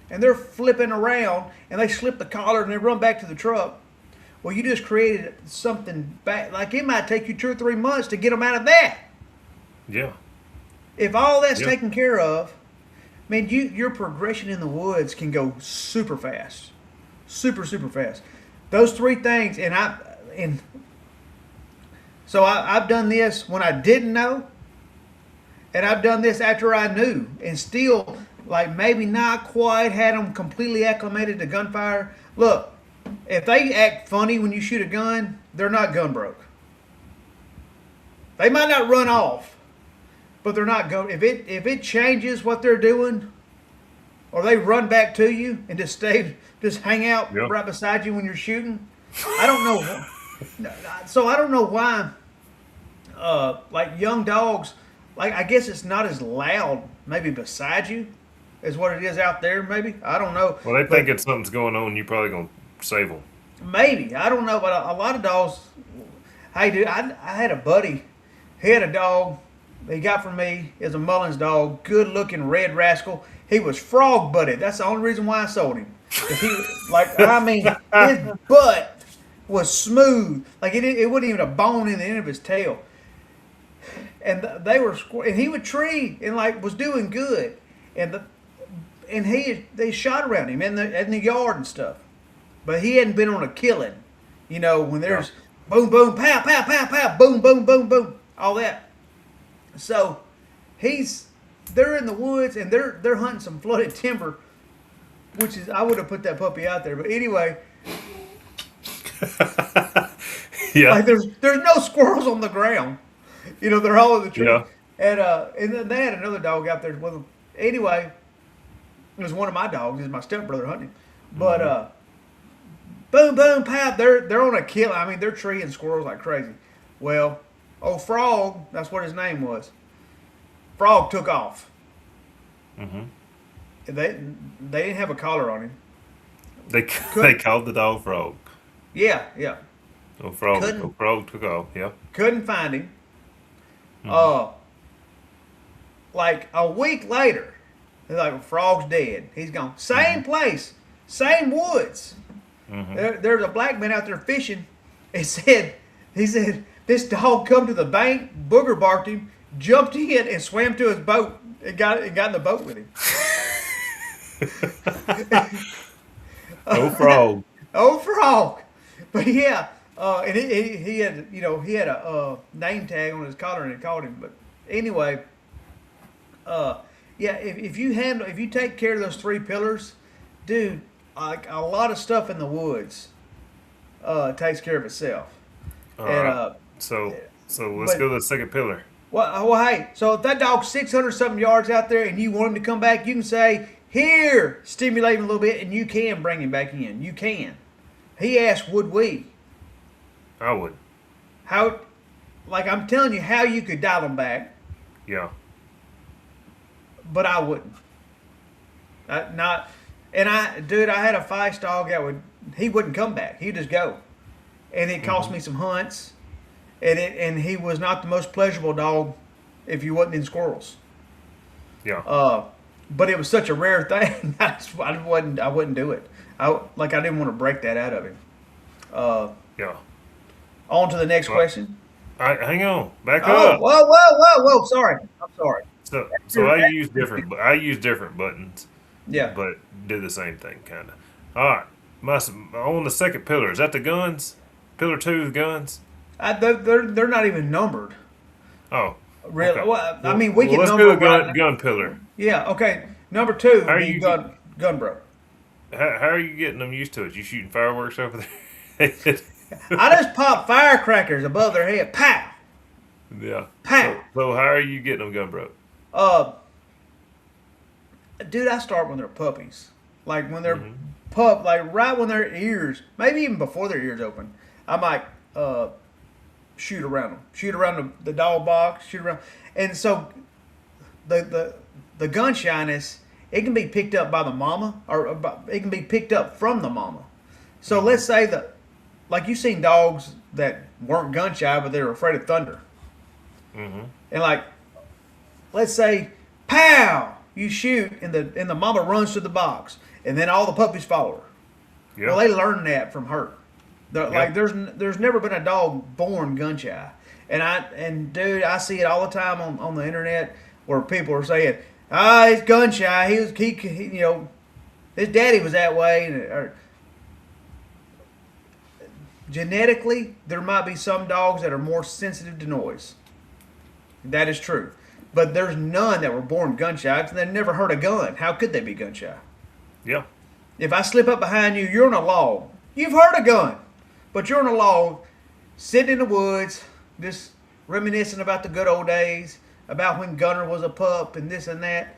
and they're flipping around and they slip the collar and they run back to the truck. Well, you just created something back. Like it might take you 2 or 3 months to get them out of that. Yeah. If all that's taken care of, man, your progression in the woods can go super fast, super fast. Those three things, so I've done this when I didn't know, and I've done this after I knew, and still, like maybe not quite had them completely acclimated to gunfire. Look, if they act funny when you shoot a gun, they're not gun broke. They might not run off, but they're not going. If it changes what they're doing, or they run back to you and just hang out Yeah. right beside you when you're shooting. I don't know. So I don't know why. Like young dogs, like I guess it's not as loud maybe beside you as what it is out there. Maybe I don't know. Well, they But thinking something's going on. You're probably gonna save them. maybe I don't know. But a lot of dogs. Hey, dude, I had a buddy. He had a dog. He got from me. Is a Mullins dog, good looking red rascal. He was frog butted. That's the only reason why I sold him. 'Cause he, like, I mean, his butt was smooth. Like it wasn't even a bone in the end of his tail. And they were, and he would tree and like was doing good, and they shot around him in the yard and stuff, but he hadn't been on a killing. You know, when there's boom boom pow pow pow pow boom boom boom boom all that. So they're in the woods and they're hunting some flooded timber, which is I would have put that puppy out there, but anyway, Yeah. like there's no squirrels on the ground. You know, they're all in the tree. Yeah. And then they had another dog out there with them. Anyway, it was one of my dogs. It was my stepbrother hunting. But boom, boom, pow. They're on a kill. I mean, they're treeing squirrels like crazy. Well, old Frog, that's what his name was. Frog took off. Mm-hmm. They didn't have a collar on him. They called the dog Frog. Yeah, yeah. Oh, Frog. Couldn't- Oh, Frog took off. Yeah. Couldn't find him. Like a week later, they're like, Frog's dead. He's gone. Same place, same woods. There's a black man out there fishing. He said, this dog come to the bank, booger barked him, jumped in and swam to his boat and got in the boat with him. Oh, Frog. Oh, Frog. But yeah, and he had, he had a name tag on his collar and it called him. But anyway, yeah, if you take care of those three pillars, dude, like a lot of stuff in the woods, takes care of itself. All And right. So let's but- go to the second pillar. well, hey, so if that dog's 600 something yards out there and you want him to come back, you can say, here, stimulate him a little bit, and you can bring him back in. You can. He asked, would we? I would. How, like I'm telling you how you could dial him back, Yeah. but I wouldn't. I had a feist dog he wouldn't come back. He'd just go. And it cost me some hunts. And he was not the most pleasurable dog if you wasn't in squirrels. Yeah. But it was such a rare thing. I wouldn't do it. I didn't want to break that out of him. Yeah. On to the next Well, question. All right, hang on. Back Oh, up. whoa! Sorry, I'm sorry. So I use different buttons, Yeah, but do the same thing, kind of. All right. On the second pillar, is that the guns? Pillar 2, the guns? they're not even numbered. Oh. Really? Okay. Well, I mean, we can let's number do the right now. gun pillar. Yeah. Okay. Number 2 How would are be you gun bro. How are you getting them used to it? You shooting fireworks over there? I just pop firecrackers above their head. Pow! Yeah. Pow! So how are you getting them gun broke? Dude, I start when they're puppies. Like when they're Mm-hmm. like right when their ears, maybe even before their ears open, I might shoot around them, shoot around the dog box, shoot around, and so the gun shyness, it can be picked up by the mama, or it can be picked up from the mama. So let's say that, like you've seen dogs that weren't gun shy, but they were afraid of thunder, and like, let's say, pow, you shoot, and the mama runs to the box, and then all the puppies follow her. Yeah. Well, they learn that from her. Yeah. Like there's never been a dog born gun shy, and dude, I see it all the time on the internet where people are saying, he's gun shy. He his daddy was that way, or genetically there might be some dogs that are more sensitive to noise. That is true, but there's none that were born gun shy. They never heard a gun. How could they be gun shy? Yeah. If I slip up behind you, you're on a log. You've heard a gun, but you're on a log, sitting in the woods, just reminiscing about the good old days, about when Gunner was a pup and this and that.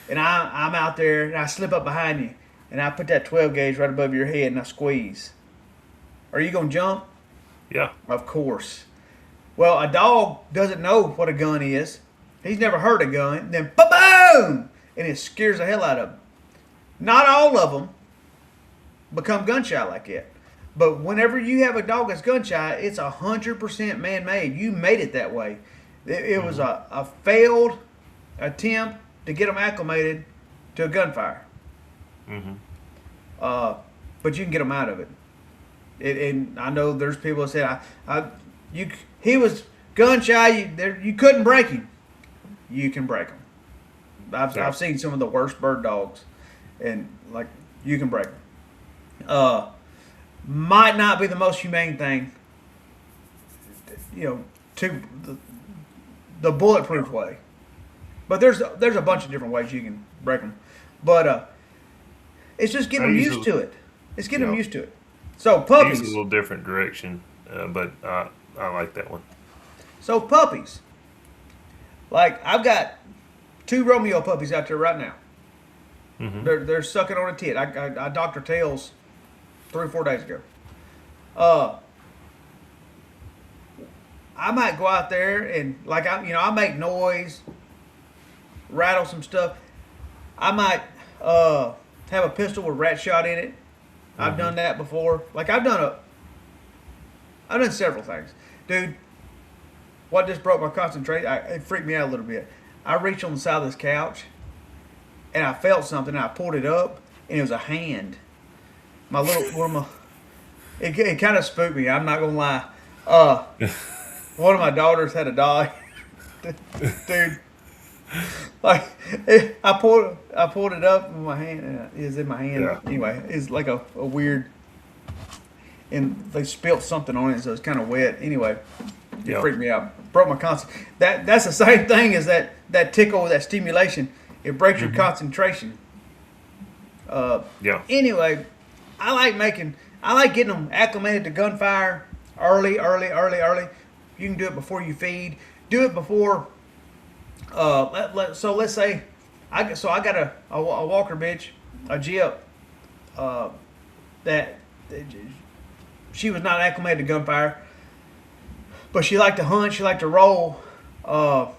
and I'm out there and I slip up behind you and I put that 12 gauge right above your head and I squeeze. Are you gonna jump? Yeah. Of course. Well, a dog doesn't know what a gun is. He's never heard a gun. Then boom, and it scares the hell out of him. Not all of them become gun shy like that. But whenever you have a dog that's gun shy, it's 100% man-made. You made it that way. It was a failed attempt to get them acclimated to a gunfire. Mm-hmm. But you can get them out of it. And I know there's people that said, he was gun shy. You couldn't break him. You can break them. I've seen some of the worst bird dogs, and like you can break them. Might not be the most humane thing, to the bulletproof way. But there's a bunch of different ways you can break them. But it's just getting them used to it. It's getting them used to it. So puppies. Use a little different direction, but I like that one. So puppies. Like I've got 2 Romeo puppies out there right now. Mm-hmm. They're sucking on a tit. I Dr. Tails 3 or 4 days ago. I might go out there and I make noise, rattle some stuff. I might have a pistol with rat shot in it. I've done that before. Like I've done several things, dude. What just broke my concentration? It freaked me out a little bit. I reached on the side of this couch, and I felt something. And I pulled it up, and it was a hand. It kind of spooked me. I'm not gonna lie. One of my daughters had a dog, dude. Like I pulled it up in my hand. And it was in my hand. Yeah. Anyway, it's like a weird. And they spilled something on it, so it's kind of wet. Anyway, it freaked me out. Broke my concentration. That's the same thing as that tickle, that stimulation. It breaks your concentration. Anyway, I like getting them acclimated to gunfire early. You can do it before you feed. Do it before. So let's say I got a walker bitch, a Jip, that she was not acclimated to gunfire, but she liked to hunt. She liked to roll. So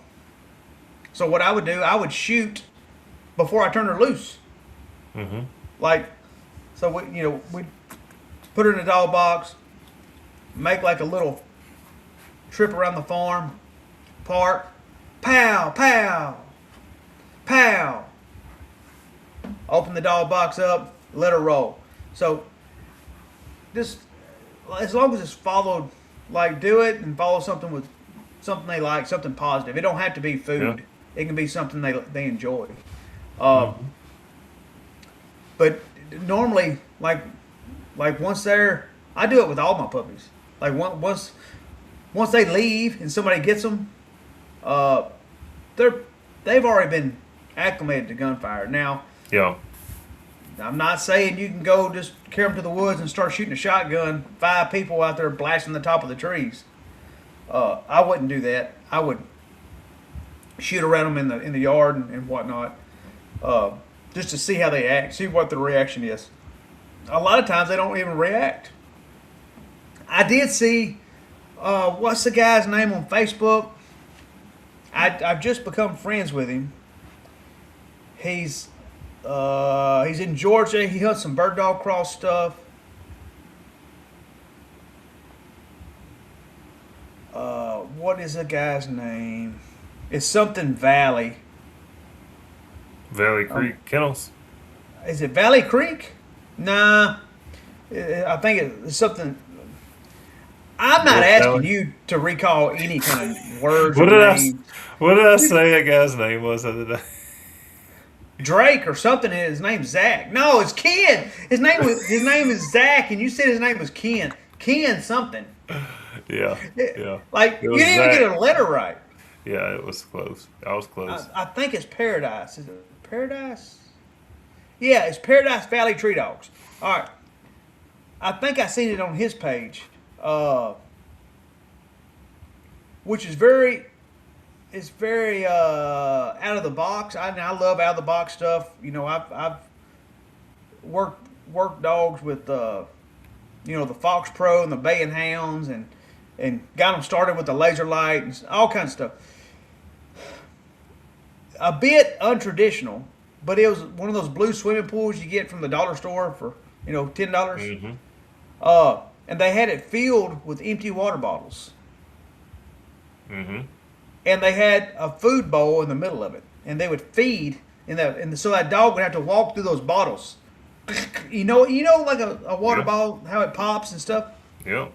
what I would do, I would shoot before I turned her loose. Mm-hmm. Like, so we put her in a dog box, make like a little trip around the farm, park, pow, pow, pow. Open the dog box up, let her roll. So this, as long as it's followed, like do it and follow something with something they like, something positive. It don't have to be food. It can be something they enjoy. But normally, like once I do it with all my puppies. Like once they leave and somebody gets them, they've already been acclimated to gunfire. Now, I'm not saying you can go just carry them to the woods and start shooting a shotgun. 5 people out there blasting the top of the trees. I wouldn't do that. I would shoot around them in the yard and whatnot, just to see how they act, see what the reaction is. A lot of times they don't even react. I did see, what's the guy's name on Facebook? I've just become friends with him. He's in Georgia. He hunts some bird dog cross stuff. What is the guy's name? It's something Valley. Valley Creek Kennels. Is it Valley Creek? Nah. I think it's something. I'm not asking you to recall any kind of words or names. What did I say that guy's name was the other day? Drake or something. His name's Zach. No, it's Ken. His name is Zach, and you said his name was Ken. Ken something. Yeah. Like you didn't even get a letter right. Yeah, it was close. I was close. I think it's Paradise. Is it Paradise? Yeah, it's Paradise Valley Tree Dogs. All right. I think I seen it on his page, which is very it's very out of the box. I love out of the box stuff. You know, I've worked dogs with the Fox Pro and the Baying Hounds, and got them started with the laser light and all kinds of stuff. A bit untraditional, but it was one of those blue swimming pools you get from the dollar store for $10. Mm-hmm. And they had it filled with empty water bottles, Mm-hmm. and they had a food bowl in the middle of it, and they would feed so that dog would have to walk through those bottles. Like a water Yeah. bottle, how it pops and stuff. Yep.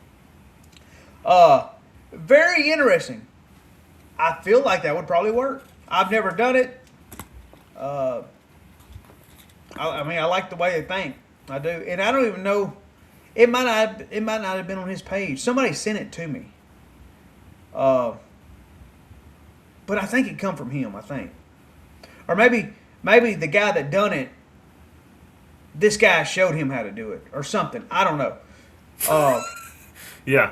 Very interesting. I feel like that would probably work. I've never done it. I mean, I like the way they think. I do, and I don't even know. It might not have been on his page. Somebody sent it to me. But I think it come from him. I think, or maybe the guy that done it. This guy showed him how to do it, or something. I don't know. Yeah.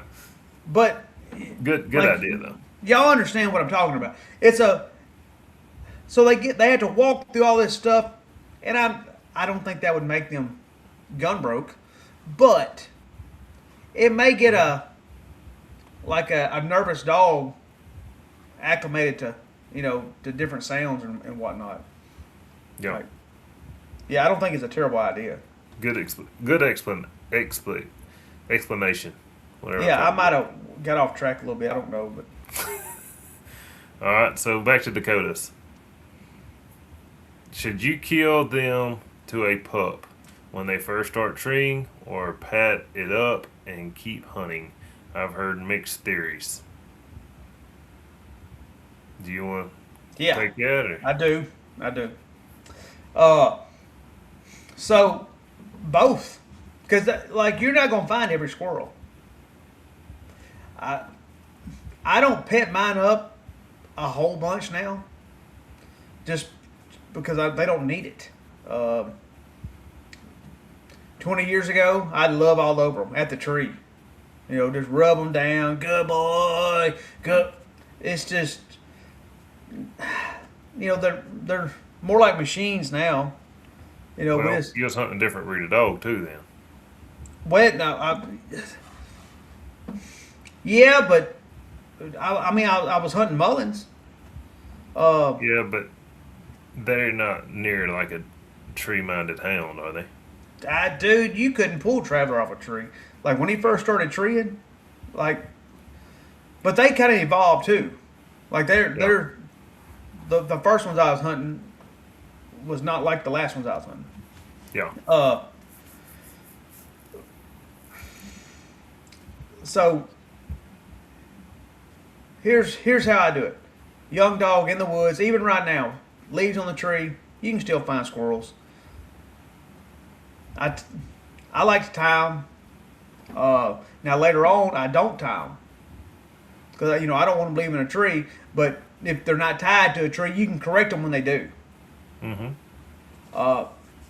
But Good like, idea though. y'all understand what I'm talking about. So they had to walk through all this stuff, and I don't think that would make them gun broke, but it may get a nervous dog acclimated to different sounds and whatnot. Yeah. Like, yeah, I don't think it's a terrible idea. Good explanation. Whatever. Yeah, I might have got off track a little bit. I don't know, but All right, so back to Dakotas. Should you kill them to a pup when they first start treeing, or pat it up and keep hunting? I've heard mixed theories. Do you want to yeah, take that, or? I do. Uh, so both, because you're not gonna find every squirrel. I don't pet mine up a whole bunch now, just because they don't need it. 20 years ago, I'd love all over them at the tree. Just rub them down. Good boy. Good. It's just, they're more like machines now. Well, we just, you was hunting a different breed of dog too, then. well, no, yeah, but I mean, I was hunting Mullins. Yeah, but they're not near like a tree-minded hound, are they? Dude, you couldn't pull Traveler off a tree. Like when he first started treeing, but they kind of evolved too. Like they're the first ones I was hunting was not like the last ones I was hunting. Yeah. So here's how I do it. Young dog in the woods, even right now, leaves on the tree. You can still find squirrels. I like to tie them. Now later on, I don't tie them because I don't want them to leave in a tree. But if they're not tied to a tree, you can correct them when they do. Mm-hmm.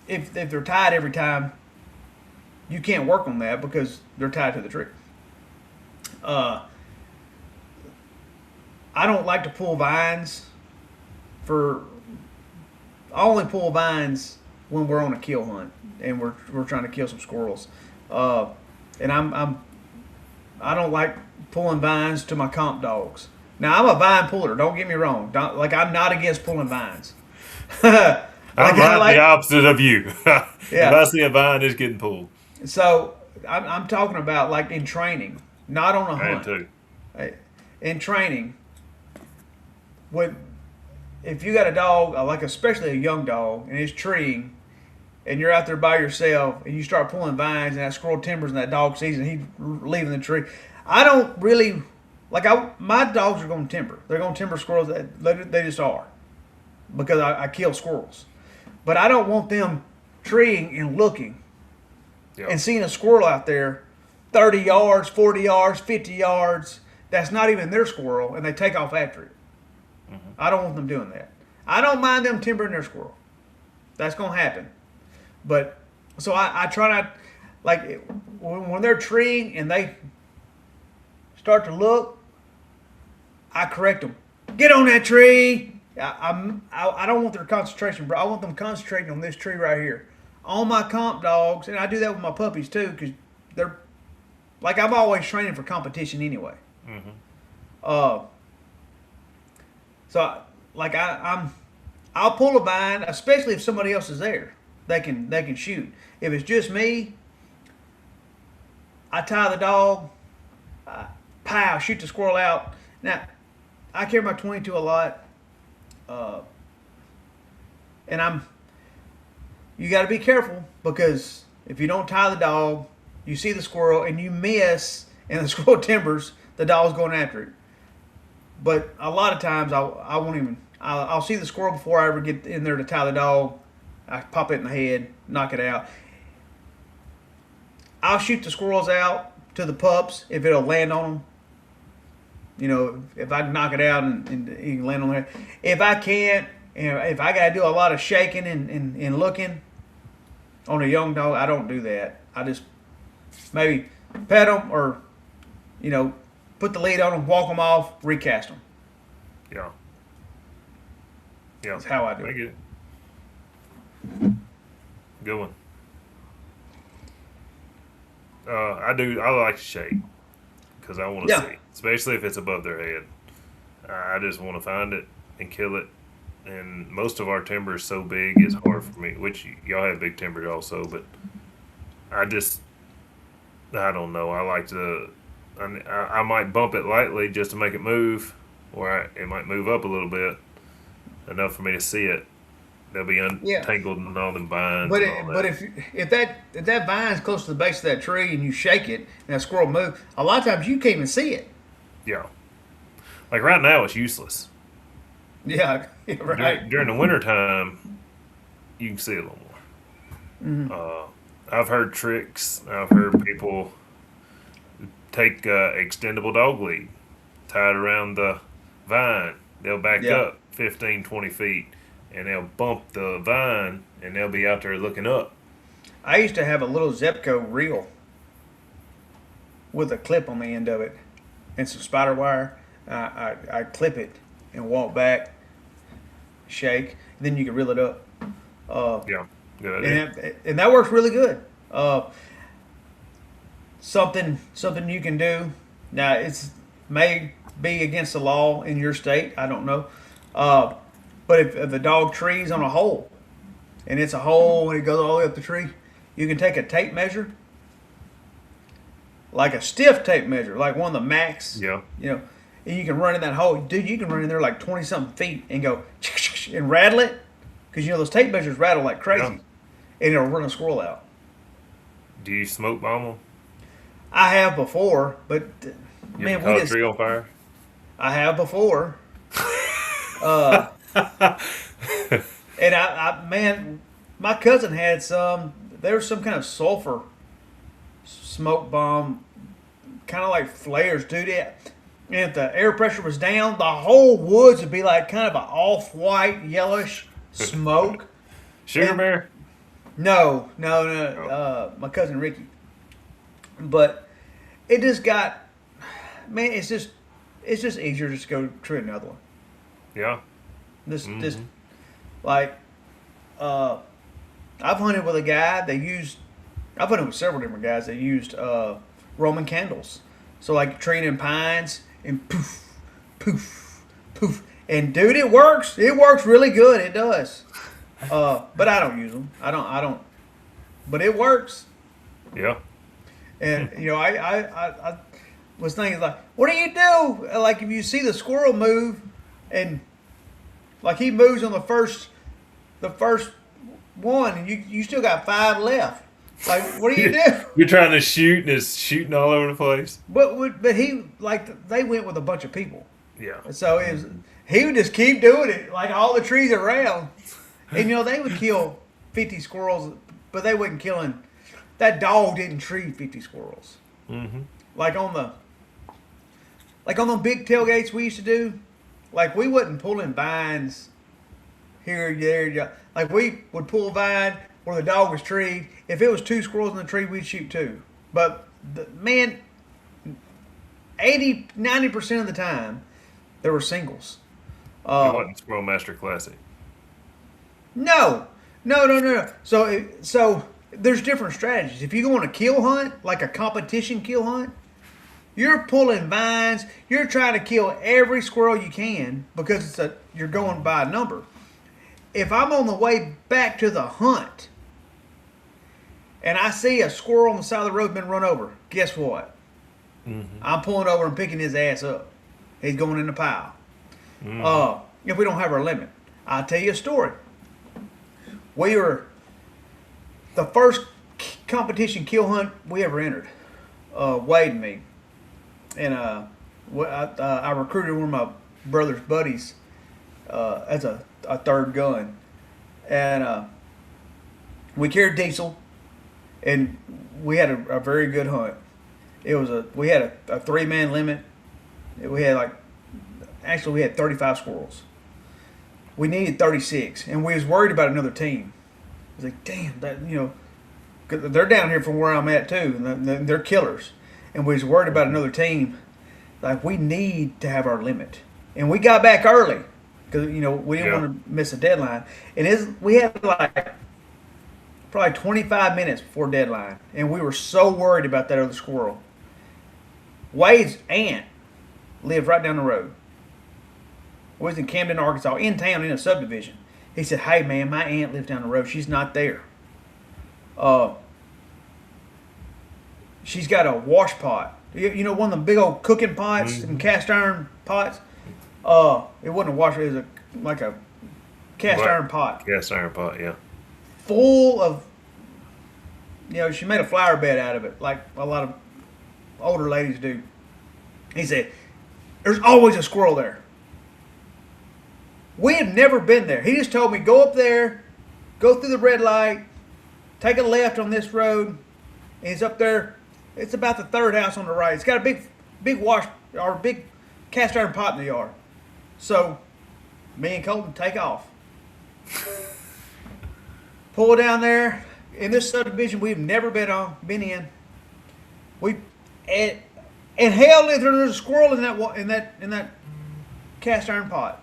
If they're tied every time, you can't work on that because they're tied to the tree. I don't like to pull vines. I only pull vines when we're on a kill hunt and we're trying to kill some squirrels. And I don't like pulling vines to my comp dogs. Now I'm a vine puller. Don't get me wrong. I'm not against pulling vines. I'm the opposite of you. If Yeah. I see a vine, it's getting pulled. So I'm talking about like in training, not on a I am hunt. too. In training, if you got a dog, like especially a young dog, and it's treeing, and you're out there by yourself, and you start pulling vines, and that squirrel timbers, and that dog sees it, he's leaving the tree. I don't really my dogs are going to timber. They're going to timber squirrels. They just are, because I kill squirrels. But I don't want them treeing and looking Yeah. and seeing a squirrel out there 30 yards, 40 yards, 50 yards. That's not even their squirrel, and they take off after it. I don't want them doing that. I don't mind them timbering their squirrel. That's going to happen. But, so I try not, when they're treeing and they start to look, I correct them get on that tree. I don't want their concentration, bro. I want them concentrating on this tree right here. All my comp dogs, and I do that with my puppies too, because they're like I'm always training for competition anyway. Mm-hmm. Uh, so like I'll pull a vine, especially if somebody else is there. They can shoot. If it's just me, I tie the dog, pow, shoot the squirrel out. Now I carry my 22 a lot, and you got to be careful because if you don't tie the dog, you see the squirrel and you miss, and the squirrel timbers, the dog's going after it. But a lot of times I won't even. I'll see the squirrel before I ever get in there to tie the dog. I pop it in the head, knock it out. I'll shoot the squirrels out to the pups if it'll land on them. You know, if I can knock it out and you can land on there. If I can't, if I got to do a lot of shaking and looking on a young dog, I don't do that. I just maybe pet them or, put the lead on them, walk them off, recast them. Yeah. Yeah. That's how I do I it. get it. Good one. I like to shake because I want to Yeah. see, especially if it's above their head. I just want to find it and kill it. And most of our timber is so big, it's hard for me. Which y'all have big timbers also, but I don't know. I like to. I might bump it lightly just to make it move, or it might move up a little bit, enough for me to see it. They'll be Yeah. untangled in all them vines. But and all but that. if that vine's close to the base of that tree and you shake it and that squirrel move, a lot of times you can't even see it. Yeah, like right now, it's useless. Yeah, right. During the wintertime, you can see a little more. I've heard tricks. I've heard people take extendable dog lead, tie it around the vine. They'll back Yeah. up 15, 20 feet, and they'll bump the vine, and they'll be out there looking up. I used to have a little Zepco reel with a clip on the end of it and some spider wire. I clip it and walk back, shake, then you can reel it up. Yeah, good idea. And that works really good. Something you can do. Now it's may be against the law in your state. I don't know. But if the dog trees on a hole, and it's a hole and it goes all the way up the tree, you can take a tape measure, like a stiff tape measure, like one of the Max. Yeah, And you can run in that hole, dude. You can run in there like 20 something feet and go and rattle it, because those tape measures rattle like crazy, Yeah. and it'll run a squirrel out. do you smoke bomb them? I have before, but You man, ever we caught a just tree on fire? I have before. And man, my cousin had some. There was some kind of sulfur smoke bomb, kind of like flares, dude. And if the air pressure was down, the whole woods would be like kind of an off-white, yellowish smoke. Sugar And- bear? No. Oh. My cousin Ricky. But it just got, man. It's just easier just to go tree another one. Yeah. This like, I've hunted with a guy that used. I've hunted with several different guys that used Roman candles. So like treeing in pines and poof, poof, poof, and dude, it works. It works really good. It does. But I don't use them. I don't. But it works. Yeah. And I was thinking like, what do you do? Like if you see the squirrel move, and like he moves on the first one, and you still got 5 left. Like what do you do? You're trying to shoot, and it's shooting all over the place. But he like they went with a bunch of people, Yeah. so he would just keep doing it like all the trees around, and they would kill 50 squirrels, but they wasn't killing. That dog didn't tree 50 squirrels. Mm-hmm. Like on the big tailgates we used to do, like we wasn't pulling vines here, there. Like we would pull a vine where the dog was treed. If it was 2 squirrels in the tree, we'd shoot 2. But man, 80-90% of the time there were singles. It wasn't Squirrel Master Classic. No, no. So there's different strategies. If you go on a kill hunt, like a competition kill hunt, you're pulling vines. You're trying to kill every squirrel you can because you're going by a number. If I'm on the way back to the hunt and I see a squirrel on the side of the road been run over, guess what? I'm pulling over and picking his ass up. He's going in the pile. If we don't have our limit, I'll tell you a story. We were the first competition kill hunt we ever entered. Wade and me, and I recruited one of my brother's buddies as a third gun, and we carried diesel, and we had a very good hunt. We had a 3-man limit. We had we had 35 squirrels. We needed 36, and we was worried about another team. I was like, damn, cause they're down here from where I'm at too, and they're killers. And we was worried about another team. Like, we need to have our limit, and we got back early because we didn't want to miss a deadline. And we had probably 25 minutes before deadline, and we were so worried about that other squirrel. Wade's aunt lived right down the road. We was in Camden, Arkansas, in town, in a subdivision. He said, hey, man, my aunt lives down the road. She's not there. She's got a wash pot. One of the big old cooking pots and cast iron pots? It wasn't a wash, it was like a cast iron pot. Cast iron pot, yeah. Full of, she made a flower bed out of it, like a lot of older ladies do. He said, there's always a squirrel there. We had never been there. He just told me, go up there, go through the red light, take a left on this road, and it's up there. It's about the third house on the right. It's got a big wash, or big cast iron pot in the yard. So, me and Colton take off. Pull down there. In this subdivision we've never been in. And hell, there's a squirrel in that cast iron pot.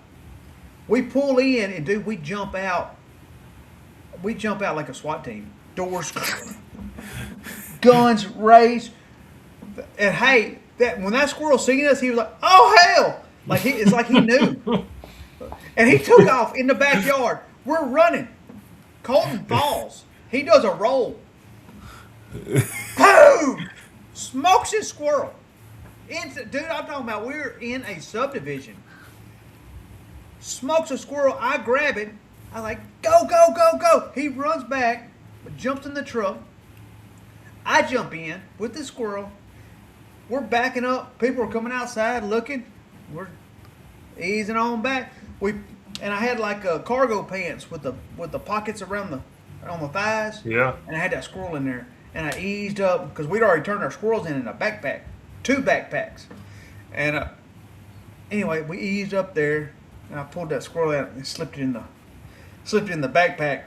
We pull in, and dude, we jump out. We jump out like a SWAT team. Doors, guns raised, and hey, when that squirrel seen us, he was like, "Oh hell!" It's like he knew, and he took off in the backyard. We're running. Colton falls. He does a roll. Boom! Smokes his squirrel. Dude, I'm talking about we're in a subdivision. Smokes a squirrel. I grab it. I'm like, go, go, go, go. He runs back, jumps in the truck. I jump in with the squirrel. We're backing up. People are coming outside looking. We're easing on back. And I had cargo pants with the pockets on the thighs. Yeah. And I had that squirrel in there. And I eased up because we'd already turned our squirrels in a backpack, 2 backpacks. And anyway, we eased up there. And I pulled that squirrel out and slipped it in the backpack.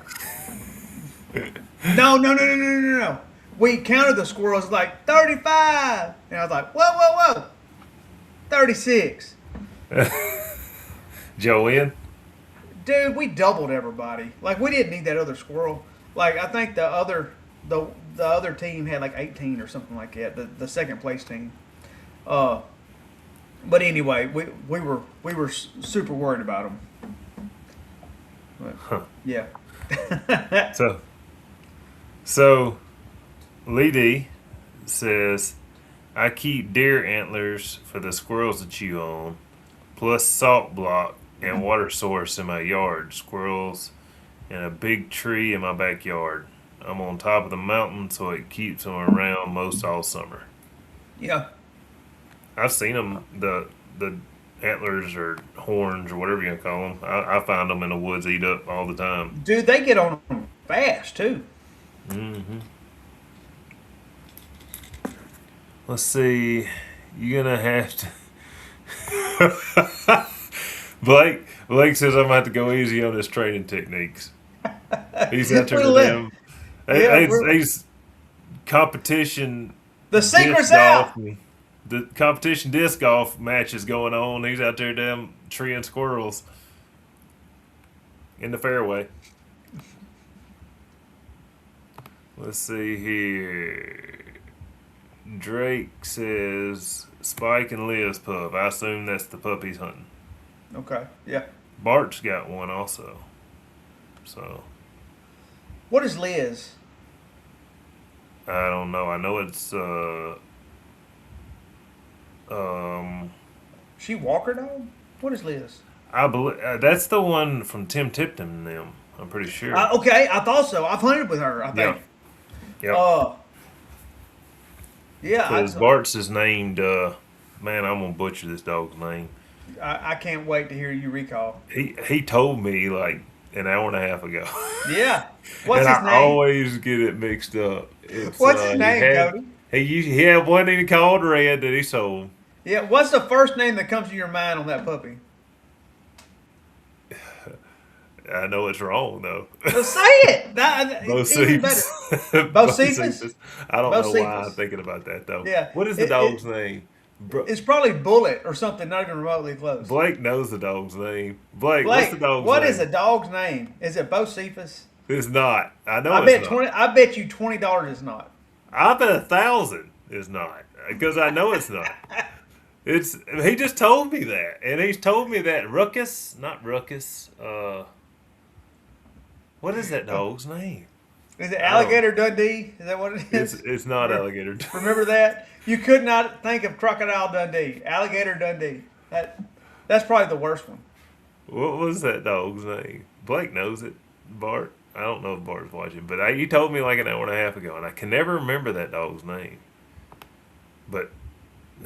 No. We counted the squirrels like 35. And I was like, whoa. 36. Joe in? Dude, we doubled everybody. We didn't need that other squirrel. I think the other team had 18 or something like that. The second place team. But anyway, we were super worried about them. But, yeah. So Lee D says, I keep deer antlers for the squirrels to chew on, plus salt block and water source in my yard, squirrels, and a big tree in my backyard. I'm on top of the mountain, so it keeps them around most all summer. Yeah. I've seen them, the antlers or horns or whatever you call them. I find them in the woods, eat up all the time. Dude, they get on them fast too. Mm-hmm. Let's see. You're gonna have to. Blake says I'm gonna have to go easy on his training techniques. He's out there with them. He's competition. The secret's out. The competition disc golf match is going on. He's out there damn treeing squirrels. in the fairway. Let's see here. Drake says Spike and Liz pup. I assume that's the pup he's hunting. Okay. Yeah. Bart's got one also. So What is Liz? I don't know. I know it's She Walker dog? What is Liz? I believe that's the one from Tim Tipton and them. I'm pretty sure. Okay, I thought so. I've hunted with her. I Yeah. think. Yep. Yeah. Because Bart's is named. Man, I'm gonna butcher this dog's name. I can't wait to hear you recall. He told me like an hour and a half ago. Yeah. What's and his I name? always get it mixed up. It's, What's his name, Cody? He had one he called Red that he sold. Yeah. What's the first name that comes to your mind on that puppy? I know it's wrong though. Well, say it. Even better. Bocephus. Bocephus? I don't know why Bocephus. I'm thinking about that though. Yeah. What is the dog's name? It's probably Bullet or something, not even remotely close. Blake knows the dog's name. Blake, Blake, what's the dog's what name? is a dog's name? Is it Bocephus? It's not. I know I it's bet not. I bet you $20 it's not. I bet 1,000 is not because I know it's not. It's he just told me that, and he's told me that Ruckus, not Ruckus. What is that dog's name? Is it Alligator Dundee? Is that what it is? It's not Alligator. Remember that? You could not think of Crocodile Dundee. Alligator Dundee. That's probably the worst one. What was that dog's name? Blake knows it. Bart. I don't know if Bart's watching, but you told me like an hour and a half ago, and I can never remember that dog's name. But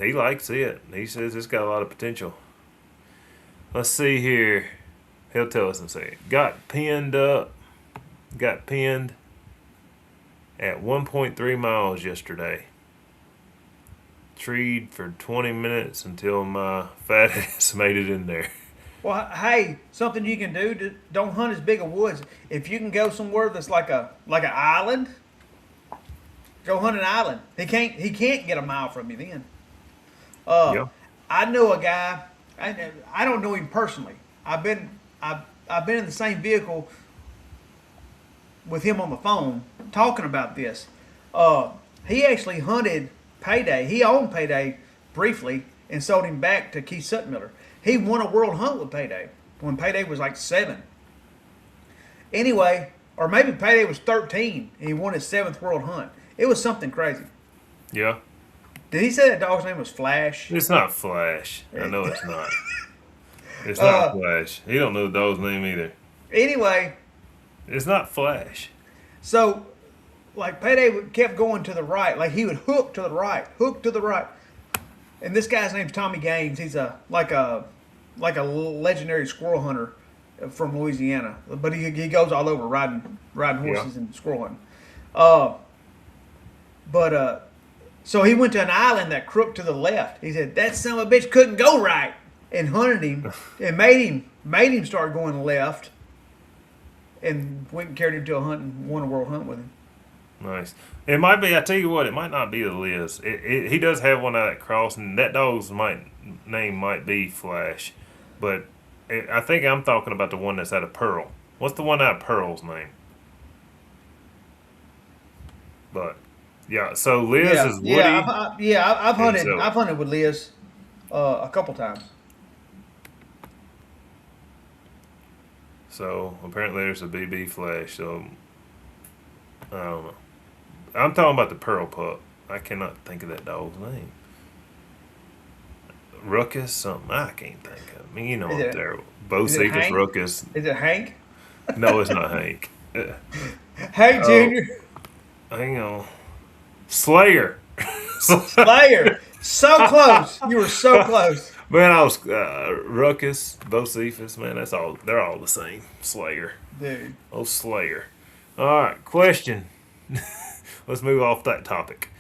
he likes it. He says it's got a lot of potential. Let's see here. He'll tell us in a second. Got pinned at 1.3 miles yesterday. Treed for 20 minutes until my fat ass made it in there. Well, hey, something you can do. Don't hunt as big a woods. If you can go somewhere that's like an island, go hunt an island. He can't get a mile from you then. Yeah. I know a guy. I don't know him personally. I've been in the same vehicle with him on the phone talking about this. He actually hunted Payday. He owned Payday briefly and sold him back to Keith Sutmiller. He won a world hunt with Payday when Payday was like 7. Anyway, or maybe Payday was 13 and he won his 7th world hunt. It was something crazy. Yeah. Did he say that dog's name was Flash? It's not Flash. I know it's not. It's not Flash. He don't know the dog's name either. Anyway, It's not Flash. so like Payday kept going to the right, like he would hook to the right. And this guy's name's Tommy Gaines. He's like a legendary squirrel hunter from Louisiana, but he goes all over riding horses and squirrel hunting. So he went to an island that crooked to the left. He said that son of a bitch couldn't go right, and hunted him and made him start going left. And went and carried him to a hunt and won a world hunt with him. Nice. It might be. I tell you what. It might not be the Liz. He does have one out at Cross, and that dog's name might be Flash, but I think I'm talking about the one that's out of Pearl. What's the one out of Pearl's name? But yeah. So Liz is Woody. I've hunted. I've hunted with Liz a couple times. So apparently there's a BB Flash. So I don't know. I'm talking about the Pearl pup. I cannot think of that dog's name. Ruckus something. I can't think of. I mean, you know Is I'm it- terrible. is it Bocephus Hank? Ruckus. Is it Hank? No, it's not Hank. Hank Oh. Jr. Hang on. Slayer. Slayer. So close. You were so close. Man, I was Ruckus, Bocephus. Man, that's all. They're all the same. Slayer. Dude. Oh, Slayer. All right, question. Let's move off that topic.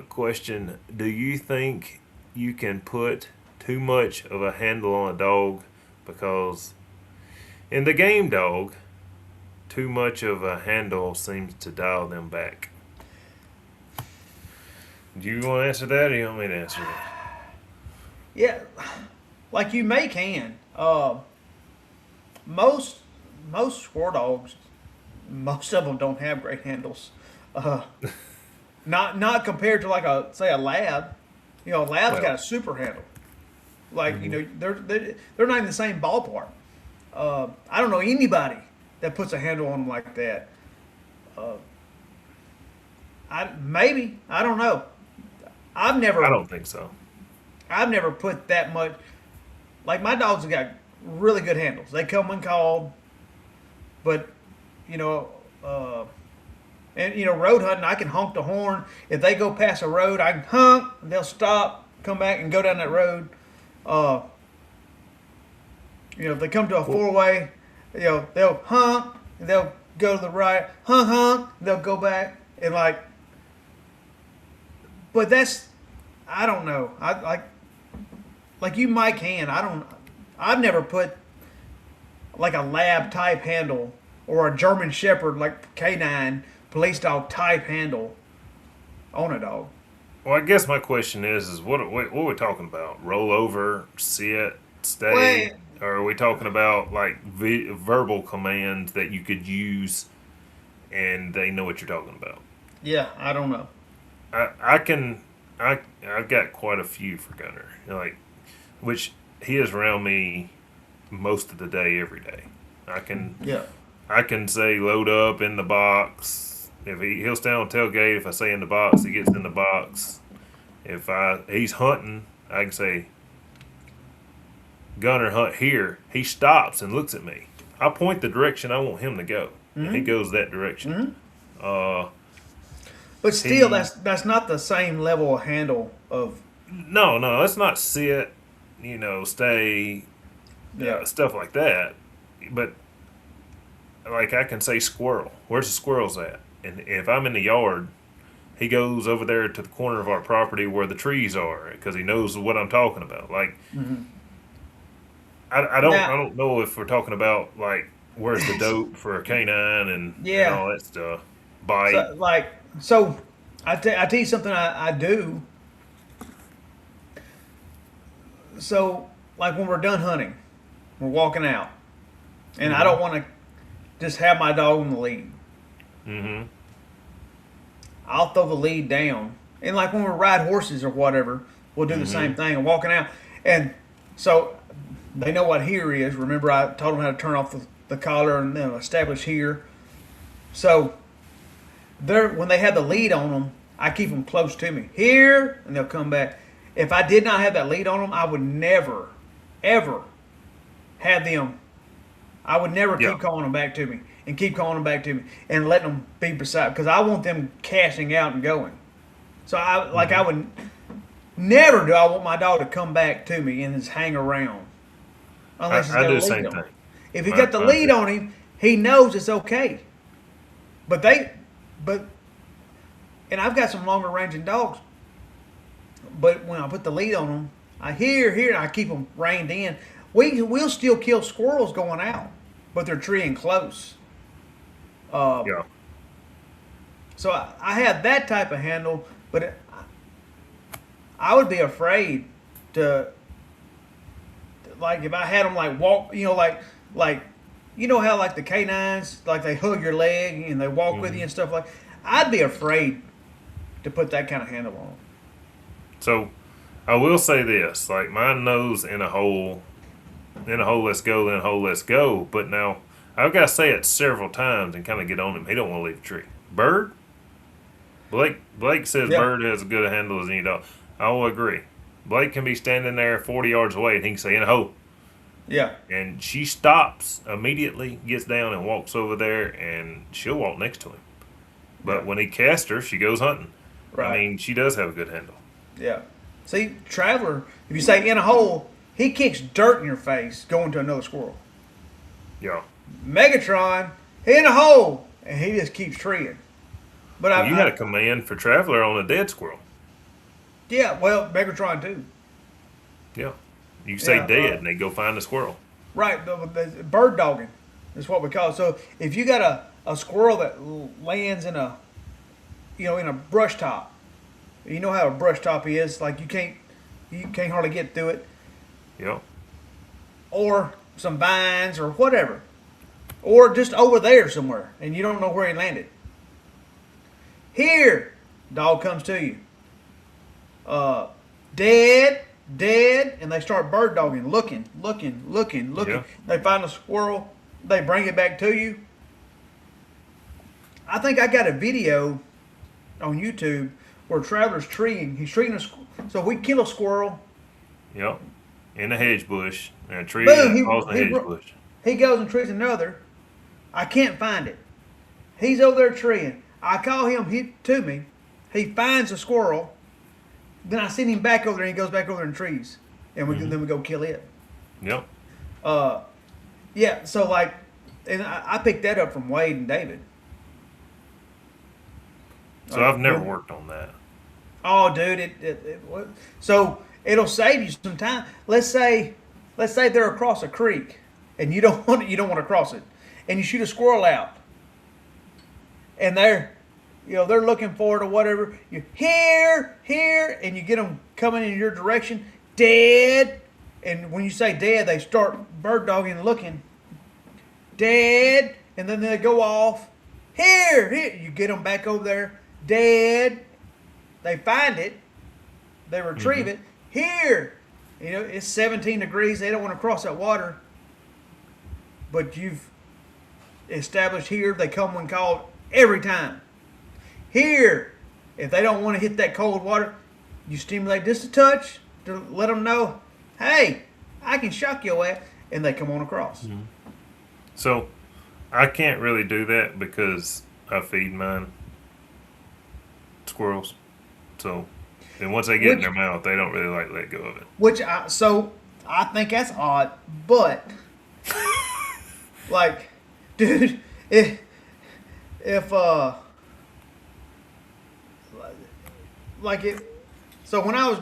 Question: do you think you can put too much of a handle on a dog because in the game dog, too much of a handle seems to dial them back? Do you want to answer that, or you want me to answer that? Yeah. Like you can. Most most squirrel dogs, most of them don't have great handles. Uh, not compared to like a say a lab. You know, a lab's got Well, a super handle. Like you hmm know, they're not in the same ballpark. I don't know anybody that puts a handle on them like that. Uh, I maybe I don't know. I've I never don't think so. I've never put that much. Like my dogs have got really good handles. They come when called, but you know, and you know, road hunting, I can honk the horn. If they go past a road, I can honk. They'll stop, come back, and go down that road. Uh, you know, if they come to a Well, four way, you know, they'll honk. They'll go to the right, honk, honk. They'll go back and like. But that's, I don't know. I like you might can. I don't. I've never put like a lab type handle or a German Shepherd like canine police dog type handle on a dog. well, I guess my question is what are we talking about? Roll over, sit, Well, stay, or are we talking about like verbal commands that you could use and they know what you're talking about? yeah, I don't know. I can I've got quite a few for Gunner, like which he is around me most of the day, every day. I can Yeah. I can say load up in the box. If he'll stay on tailgate, if I say in the box, he gets in the box. If he's hunting, I can say Gunner hunt here. He stops and looks at me. I point the direction I want him to go, and he goes that direction. Uh, But still, he that's not the same level of handle of no, let's not sit, stay, yeah. stuff like that. But like I can say squirrel. Where's the squirrels at? And if I'm in the yard, he goes over there to the corner of our property where the trees are because he knows what I'm talking about. Like I Now, don't know if we're talking about like where's the dope for a canine and yeah. all that stuff. Bite. So I tell you something I do. So like when we're done hunting, we're walking out, and I Mm-hmm. don't want to just have my dog in the lead. Mm-hmm. I'll throw the lead down. And like when we ride horses or whatever, we'll do the Mm-hmm. same thing and walking out. And so they know what here is. Remember, I told them how to turn off the collar and then establish here. So they're when they have the lead on them, I keep them close to me here, and they'll come back. If I did not have that lead on them, I would never, ever have them. I would never Yeah. keep calling them back to me and keep calling them back to me and letting them be beside because I want them cashing out and going. So I Mm-hmm. would never do I want my dog to come back to me and just hang around unless he's I got do a the lead same on him. thing. If he got the I lead do. on him, he knows it's okay. But but and I've got some longer ranging dogs. But when I put the lead on them, I hear, and I keep them reined in. We'll still kill squirrels going out, but they're treeing close. Uh, Yeah. so I have that type of handle, but I would be afraid to, like, if I had them like walk, like, you know how like the canines, like they hug your leg and they walk with Mm-hmm. you and stuff like. I'd be afraid to put that kind of handle on them. So I will say this: like mine knows in a hole, let's go, in a hole, let's go. But now I've got to say it several times and kind of get on him. He don't want to leave the tree. Bird. Blake says Yeah, Bird has as good a handle as any dog. I will agree. Blake can be standing there 40 yards away and he can say in a hole. yeah, And she stops immediately, gets down and walks over there and she'll walk next to him. yeah, But when he casts her, she goes hunting. I right, mean, she does have a good handle. yeah. See, Traveler, if you say in a hole, he kicks dirt in your face going to another squirrel. Yeah. Megatron, he in a hole, and he just keeps treeing. But Well, you had a command for Traveler on a dead squirrel. yeah, well, Megatron too. Yeah. You say Yeah, dead and they go find the squirrel. right. The bird dogging is what we call it. So if you got a squirrel that lands in in a brush top, you know how a brush top is. Like you can't hardly get through it, Yeah. or some vines or whatever, or just over there somewhere, and you don't know where he landed. Here, dog comes to you. Dead, dead, and they start bird dogging, looking. Yeah. They find a squirrel, they bring it back to you. I think I got a video on YouTube where Traveler's treeing. He's treating a squirrel. So we kill a squirrel. Yep. In a hedge bush. And a tree Boom, that falls in a hedge bush. He goes and trees another. I can't find it. He's over there treeing. I call him to me. He finds a squirrel. Then I send him back over there, and he goes back over there and trees. And then we go kill it. Yep. Yeah, so like, and I picked that up from Wade and David. So I've never worked on that. Oh, dude, so it'll save you some time. Let's say they're across a creek, and you don't want to cross it, and you shoot a squirrel out, and they're looking for it or whatever. You here, and you get them coming in your direction, dead, and when you say dead, they start bird dogging and looking, dead, and then they go off. Here, you get them back over there, dead. They find it, they retrieve it. Here, it's 17 degrees. They don't want to cross that water, but you've established here they come when called every time. Here, if they don't want to hit that cold water, you stimulate just a touch to let them know, hey, I can shock your ass, and they come on across. Mm-hmm. So I can't really do that because I feed mine squirrels. So, and once they get in their mouth, they don't really let go of it. So I think that's odd, but like, dude, if so when I was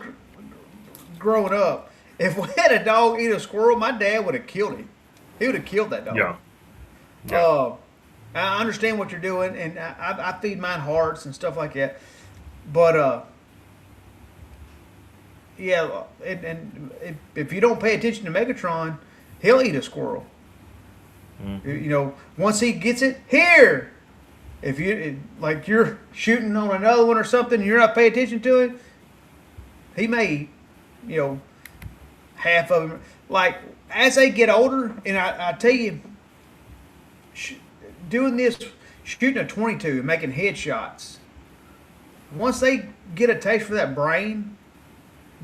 growing up, if we had a dog eat a squirrel, my dad would have killed him. He would have killed that dog. Yeah. I understand what you're doing, and I feed mine hearts and stuff like that. But yeah, and if you don't pay attention to Megatron, he'll eat a squirrel. Mm-hmm. Once he gets it here, if you're shooting on another one or something, and you're not paying attention to it, he may eat, half of them. Like as they get older, and I tell you, doing this, shooting a 22 and making headshots. Once they get a taste for that brain,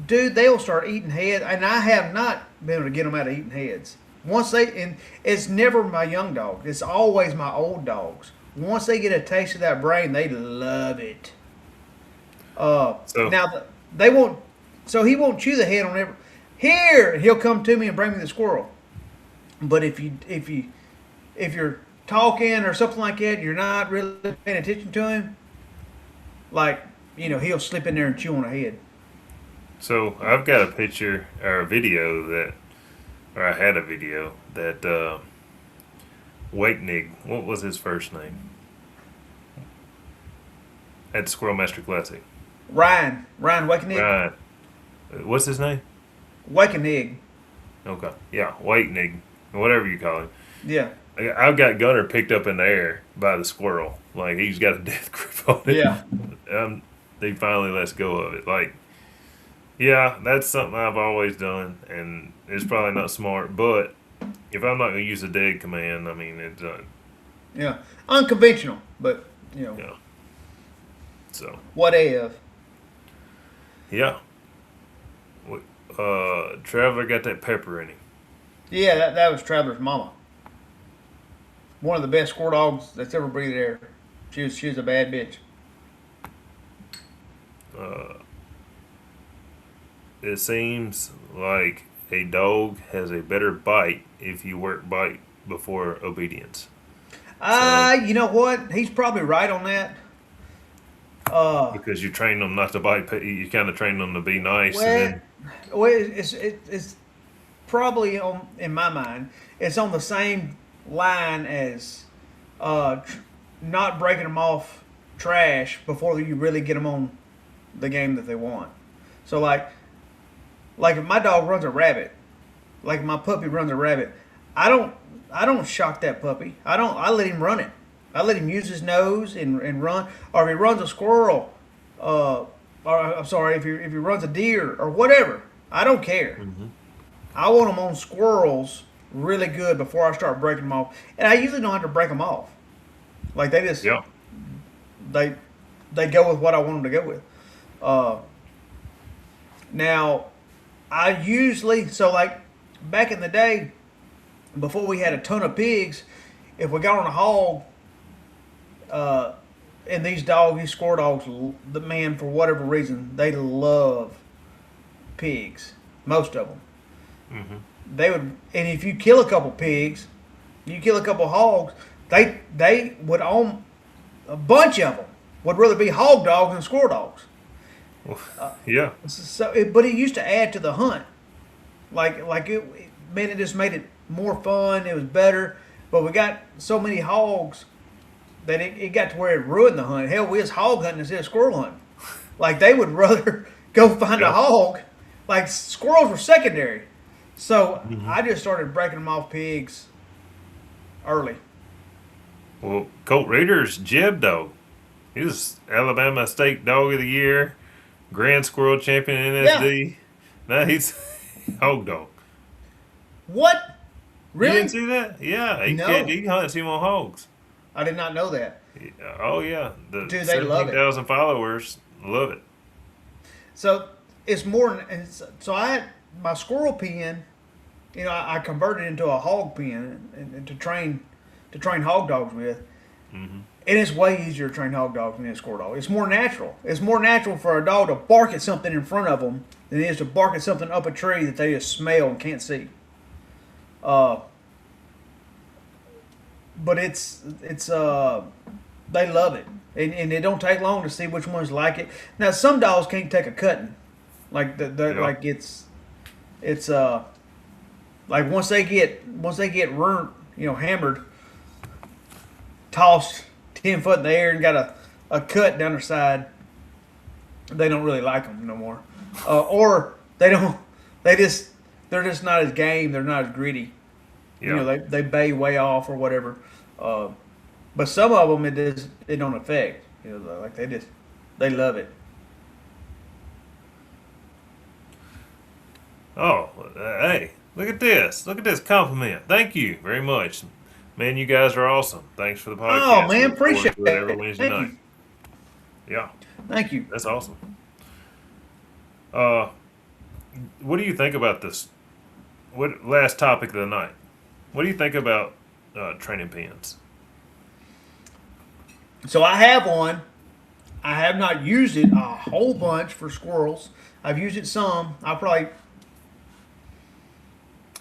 dude, they'll start eating heads. And I have not been able to get them out of eating heads. And it's never my young dog. It's always my old dogs. Once they get a taste of that brain, they love it. Now they won't. So he won't chew the head on every. Here, he'll come to me and bring me the squirrel. But if you're talking or something like that, and you're not really paying attention to him. Like, he'll slip in there and chew on a head. So I've got a picture or a video I had a video that Wakenig, what was his first name? At the Squirrel Master Classic. Ryan Wakenig. Ryan. What's his name? Wakenig. Okay. Yeah, Wakenig. Whatever you call him. Yeah. I've got Gunner picked up in the air by the squirrel. Like, he's got a death grip on it. Yeah. He finally lets go of it. Like, yeah, that's something I've always done, and it's probably not smart, but if I'm not going to use a dead command, I mean, it's done. Yeah. Unconventional, but, Yeah. So. What if? Yeah. Traveler got that pepper in him. Yeah, that was Traveler's mama. One of the best squirrel dogs that's ever breathed air. She was a bad bitch. It seems like a dog has a better bite if you work bite before obedience. You know what? He's probably right on that. Because you train them not to bite, you kind of train them to be nice. It's probably in my mind, it's on the same line as not breaking them off trash before you really get them on the game that they want. So like if my dog runs a rabbit, like my puppy runs a rabbit, I don't shock that puppy. I let him run it. I let him use his nose and run. Or if he runs a squirrel, or I'm sorry, if he runs a deer or whatever, I don't care. I want them on squirrels really good before I start breaking them off. And I usually don't have to break them off. Like they just Yeah. they they go with what I want them to go with. Uh, Now, I usually like back in the day before we had a ton of pigs, if we got on a hog, uh, and these squirrel dogs, the man for whatever reason they love pigs. Most of them, they would, and if you kill a couple pigs, you kill a couple hogs, they would own a bunch of them. Would rather be hog dogs than squirrel dogs. Yeah. But it used to add to the hunt. It just made it more fun. It was better. But we got so many hogs that it got to where it ruined the hunt. Hell, we was hog hunting instead of squirrel hunting. Like they would rather go find a hog. Like squirrels were secondary. So I just started breaking them off pigs early. Well, Colt Reader's Jeb dog. He was Alabama State Dog of the Year, Grand Squirrel Champion NSD. Now he's hog dog. What? You Really? didn't see that? Yeah, No. he hunts him on hogs. I did not know that. Oh yeah, the Dude, they love it. 17,000 followers love it. So it's more. So I had my squirrel pen. I converted into a hog pen and to train hog dogs with. And it's way easier to train hog dogs than it is squirrel dog. It's more natural. It's more natural for a dog to bark at something in front of them than it is to bark at something up a tree that they just smell and can't see. But it's they love it, and it don't take long to see which ones like it. Now some dogs can't take a cutting, like like it's like once they get ruined, hammered, tossed 10 foot in the air and got a cut down their side, they don't really like them no more, or they don't. They're just not as game. They're not as gritty. Yeah. They bay way off or whatever. But some of them it don't affect. Like they love it. Oh, hey, look at this. Look at this compliment. Thank you very much. Man, you guys are awesome. Thanks for the podcast. Oh man, Look forward appreciate to it every it. Wednesday Thank night. you. Yeah, Thank you. that's awesome. Uh, what do you think about this? What last topic of the night? What do you think about training pens? So I have one. I have not used it a whole bunch for squirrels. I've used it some.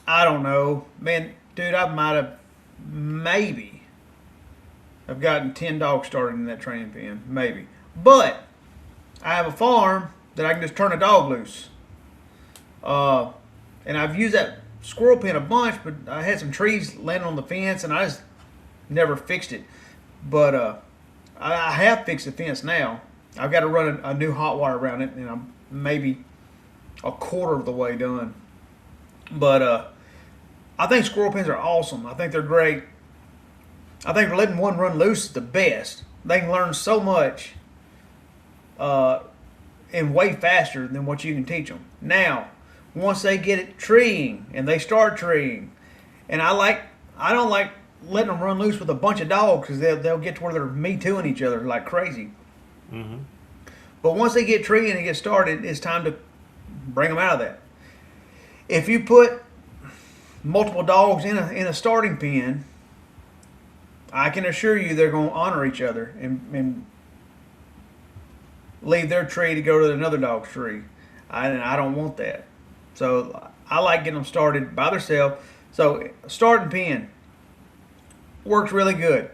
I don't know, man, dude. I might have maybe I've gotten 10 dogs started in that training pen, maybe. But I have a farm that I can just turn a dog loose. And I've used that squirrel pen a bunch, but I had some trees landing on the fence, and I just never fixed it. But I have fixed the fence now. I've got to run a new hot wire around it, and I'm maybe a quarter of the way done. But I think squirrel pens are awesome. I think they're great. I think letting one run loose is the best. They can learn so much and way faster than what you can teach them. Now, once they get it treeing and they start treeing, and I don't like letting them run loose with a bunch of dogs because they'll get to where they're me tooing each other like crazy. But once they get treeing and get started, it's time to bring them out of that. If you put multiple dogs in a starting pen, I can assure you they're going to honor each other and leave their tree to go to another dog's tree. I don't want that. So I like getting them started by themselves. So starting pen works really good.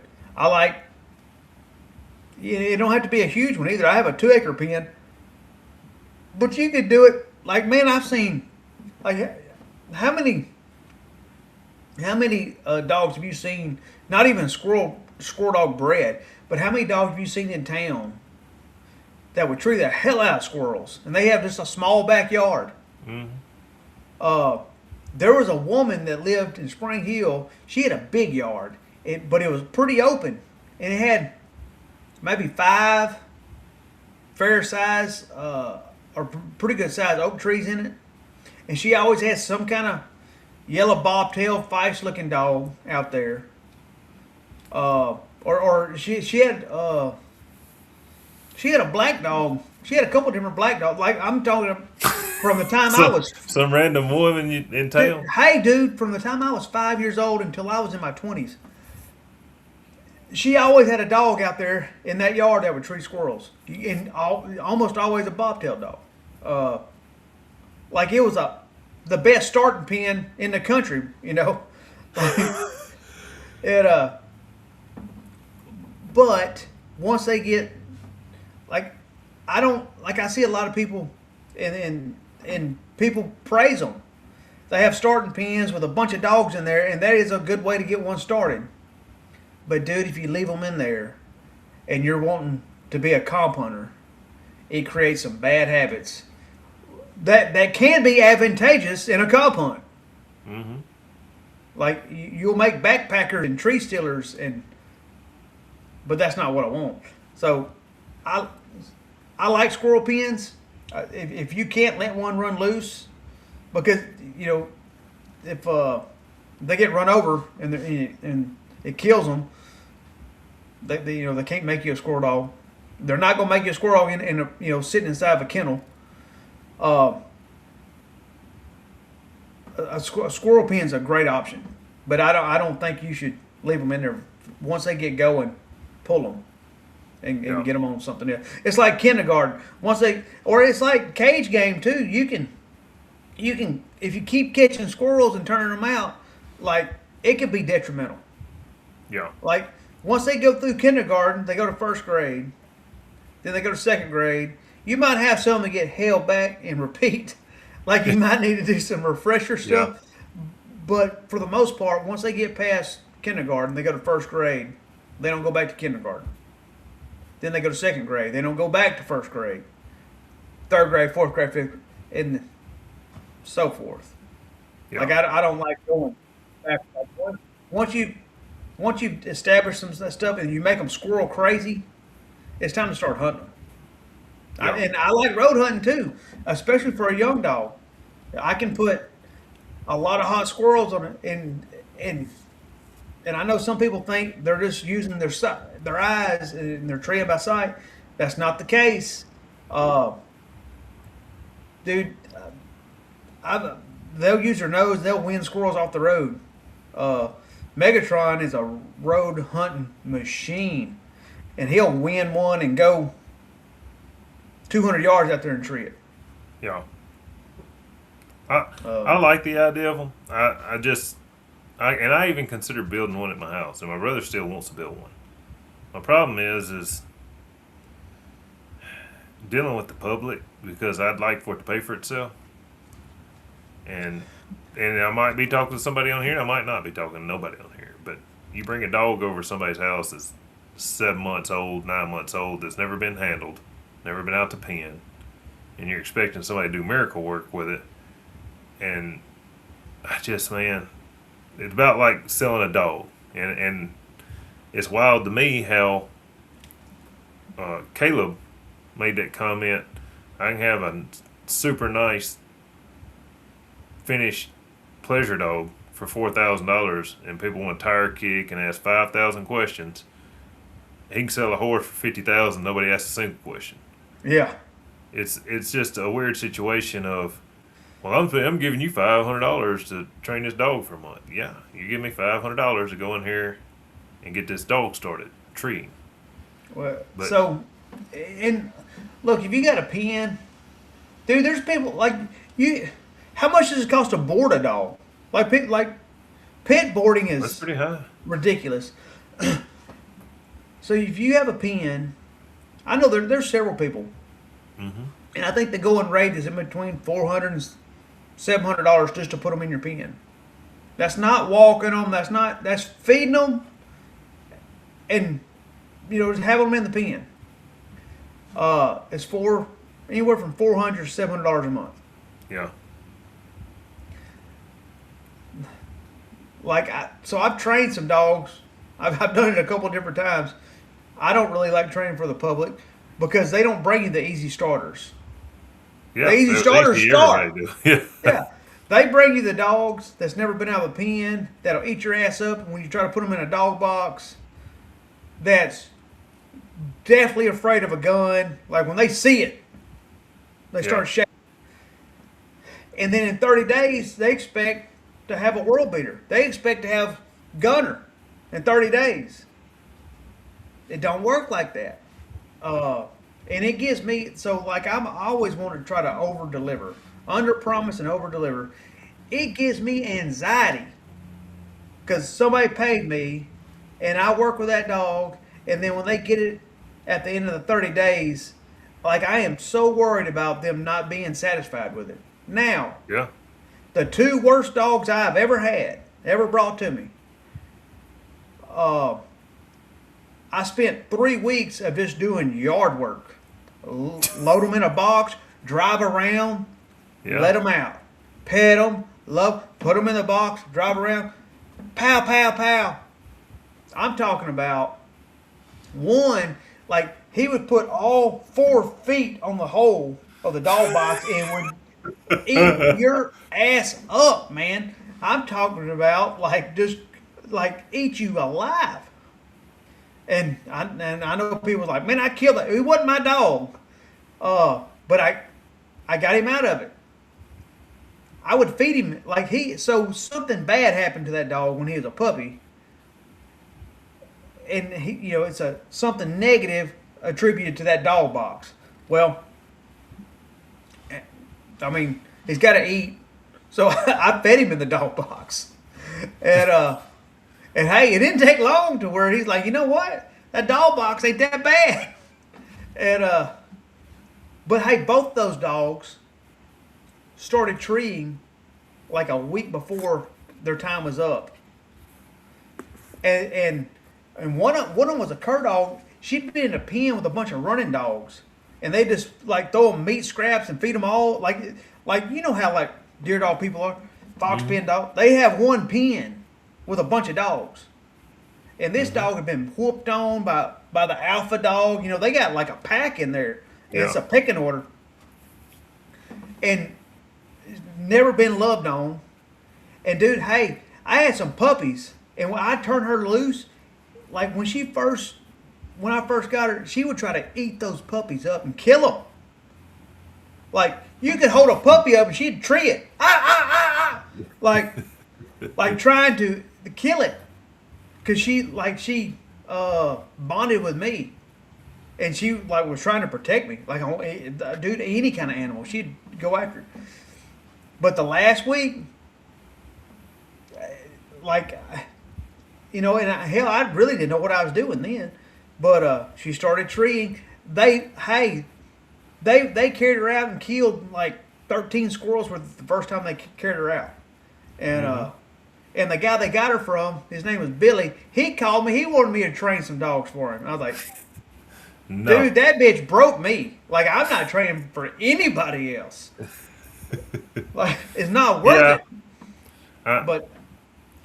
It don't have to be a huge one either. I have a 2-acre pen, but you could do it. Like, man, I've seen like how many dogs have you seen? Not even squirrel dog bred, but how many dogs have you seen in town that would tree the hell out of squirrels, and they have just a small backyard? There was a woman that lived in Spring Hill. She had a big yard, but it was pretty open, and it had maybe 5 fair size or pretty good size oak trees in it. And she always had some kind of yellow bobtail, feist looking dog out there. Or she had a black dog. She had a couple different black dogs. Like I'm talking from the time I was. Some random woman in town. Hey, dude! From the time I was 5 years old until I was in my 20s, she always had a dog out there in that yard that would treat squirrels, and almost always a bobtail dog. Like it was the best starting pen in the country, you know. it But once they get like, I see a lot of people, and people praise them. They have starting pens with a bunch of dogs in there, and that is a good way to get one started. But dude, if you leave them in there, and you're wanting to be a comp hunter, it creates some bad habits that can be advantageous in a comp hunt. Mm-hmm. Like you'll make backpackers and tree stealers, but that's not what I want. So I like squirrel pens. If you can't let one run loose, because you know if they get run over and it kills them, they can't make you a squirrel dog. They're not gonna make you a squirrel dog in a sitting inside of a kennel. A squirrel pen's a great option, but I don't think you should leave them in there. Once they get going, pull them and get them on something else. It's like kindergarten. Or it's like cage game too. You can if you keep catching squirrels and turning them out, like it could be detrimental. Yeah. Like once they go through kindergarten, they go to first grade, then they go to second grade. You might have some that get held back and repeat. Like you might need to do some refresher stuff. Yeah. But for the most part, once they get past kindergarten, they go to first grade. They don't go back to kindergarten. Then they go to second grade. They don't go back to first grade. Third grade, fourth grade, fifth grade, and so forth. Yeah. Like I don't like going back. Once you establish some stuff and you make them squirrel crazy, it's time to start hunting them. Yeah. And I like road hunting too, especially for a young dog. I can put a lot of hot squirrels on it, and I know some people think they're just using their eyes and they're trained by sight. That's not the case, dude. They'll use their nose. They'll win squirrels off the road. Megatron is a road hunting machine, and he'll win one and go 200 yards out there and tree it. Yeah. I like the idea of them. I even consider building one at my house, and my brother still wants to build one. My problem is dealing with the public, because I'd like for it to pay for itself. And I might be talking to somebody on here, and I might not be talking to nobody on here. But you bring a dog over to somebody's house that's 7 months old, 9 months old, that's never been handled, never been out to pen, and you're expecting somebody to do miracle work with it. And man, it's about like selling a dog. And it's wild to me how Caleb made that comment. I can have a super nice finished pleasure dog for $4,000, and people want to tire kick and ask 5,000 questions. He can sell a horse for $50,000. Nobody asks a single question. Yeah, it's just a weird situation of, well, I'm giving you $500 to train this dog for a month. Yeah, you give me $500 to go in here and get this dog started treating. Well, and look, if you got a pen, dude, there's people like you. How much does it cost to board a dog? Like pet boarding is that's pretty high, ridiculous. So if you have a pen, I know there's several people, and I think the going rate is in between $400 and $700 just to put them in your pen. That's not walking them. That's feeding them, and just having them in the pen. It's anywhere from $400 to $700 a month. Yeah. So I've trained some dogs. I've done it a couple different times. I don't really like training for the public because they don't bring you the easy starters. The Yeah, easy at starters least start. everybody do. Yeah. Yeah. They bring you the dogs that's never been out of a pen, that'll eat your ass up. And when you try to put them in a dog box, that's definitely afraid of a gun. Like when they see it, they Yeah. start shaking. And then in 30 days, they expect to have a world beater. They expect to have Gunner in 30 days. It don't work like that. And it gives me I always want to try to over deliver, under promise and over deliver. It gives me anxiety because somebody paid me, and I work with that dog, and then when they get it at the end of the 30 days, like I am so worried about them not being satisfied with it. Now, Yeah. the two worst dogs I've ever had, ever brought to me, uh, I spent 3 weeks of just doing yard work. Load them in a box, drive around, Yeah. let them out, pet them, put them in the box, drive around, pow, pow, pow. I'm talking about one, like he would put all 4 feet on the hole of the dog box and would eat your ass up, man. I'm talking about like eat you alive. And I know people like, man, I killed it. It wasn't my dog, but I got him out of it. I would feed him so something bad happened to that dog when he was a puppy, and it's a something negative attributed to that dog box. Well, I mean, he's got to eat, so I fed him in the dog box, and and hey, it didn't take long to where he's like, you know what, that dog box ain't that bad, and but hey, both those dogs started treeing like a week before their time was up, and one of them was a cur dog. She'd been in a pen with a bunch of running dogs, and they just like throw them meat scraps and feed them all like you know how like deer dog people are, fox pen dog. They have one pen with a bunch of dogs, and this dog had been whooped on by the alpha dog. You know they got like a pack in there. And it's a Yeah. pecking order, and never been loved on. And dude, hey, I had some puppies, and when I turned her loose, like when I first got her, she would try to eat those puppies up and kill them. Like you could hold a puppy up and she'd tree it, like trying to kill it, cause she bonded with me, and she like was trying to protect me. Like dude, any kind of animal, she'd go after it. But the last week, like, hell, I really didn't know what I was doing then. But she started treeing. They carried her out and killed like 13 squirrels the first time they carried her out. And the guy they got her from, his name was Billy. He called me. He wanted me to train some dogs for him. I was like, No. dude, that bitch broke me. Like I'm not training for anybody else. Like it's not worth it. I, But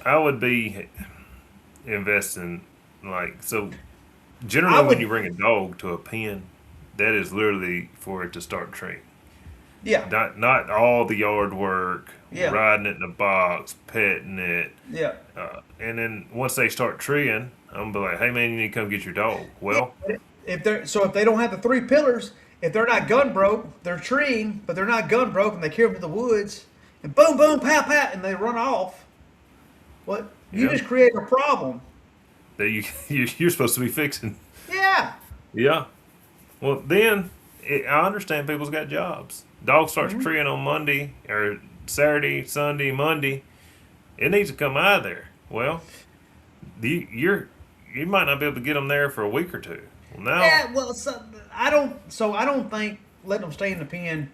I would be investing so. I Generally, when would, you bring a dog to a pen, that is literally for it to start training. yeah, Not all the yard work, yeah, riding it in a box, petting it, yeah. and then once they start treeing, I'm gonna be like, "Hey man, you need to come get your dog." Yeah, Well, if they don't have the 3 pillars, if they're not gun broke, they're treeing, but they're not gun broke, and they carry them to the woods, and boom, boom, pow, pow, and they run off. What you yeah, just create a problem. that you're supposed to be fixing. Yeah, Yeah. Well, then I understand people's got jobs. Dog starts treeing on Monday or Saturday, Sunday, Monday. It needs to come out of there. Well, you might not be able to get them there for a week or two. Well, now, yeah. Well, I don't think letting them stay in the pen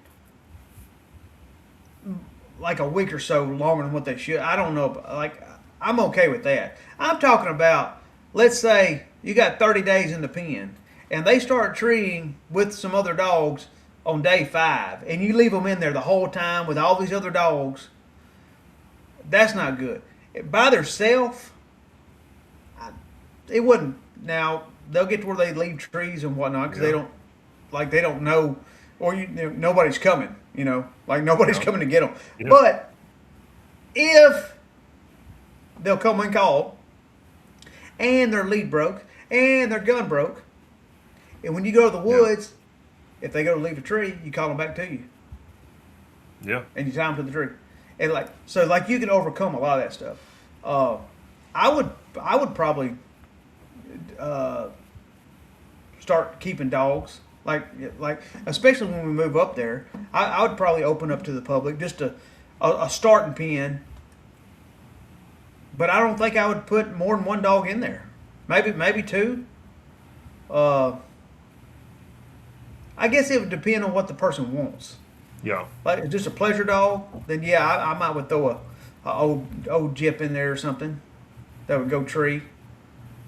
like a week or so longer than what they should. I don't know. Like I'm okay with that. I'm talking about, let's say you got 30 days in the pen, and they start treeing with some other dogs on day 5, and you leave them in there the whole time with all these other dogs. That's not good. By themselves, it wouldn't. Now they'll get to where they leave trees and whatnot because Yeah. they don't know, or nobody's coming. Like nobody's Yeah. coming to get them. Yeah. But if they'll come when called, and their lead broke, and their gun broke, and when you go to the Yeah. woods, if they go to leave a tree, you call them back to you, Yeah. and you tie them to the tree, and like you can overcome a lot of that stuff. I would probably uh, start keeping dogs. Like especially when we move up there, I would probably open up to the public just a starting pen. But I don't think I would put more than one dog in there. Maybe two. Uh, I guess it would depend on what the person wants. Yeah. Like just a pleasure dog, then yeah, I might would throw a old Jip in there or something that would go tree.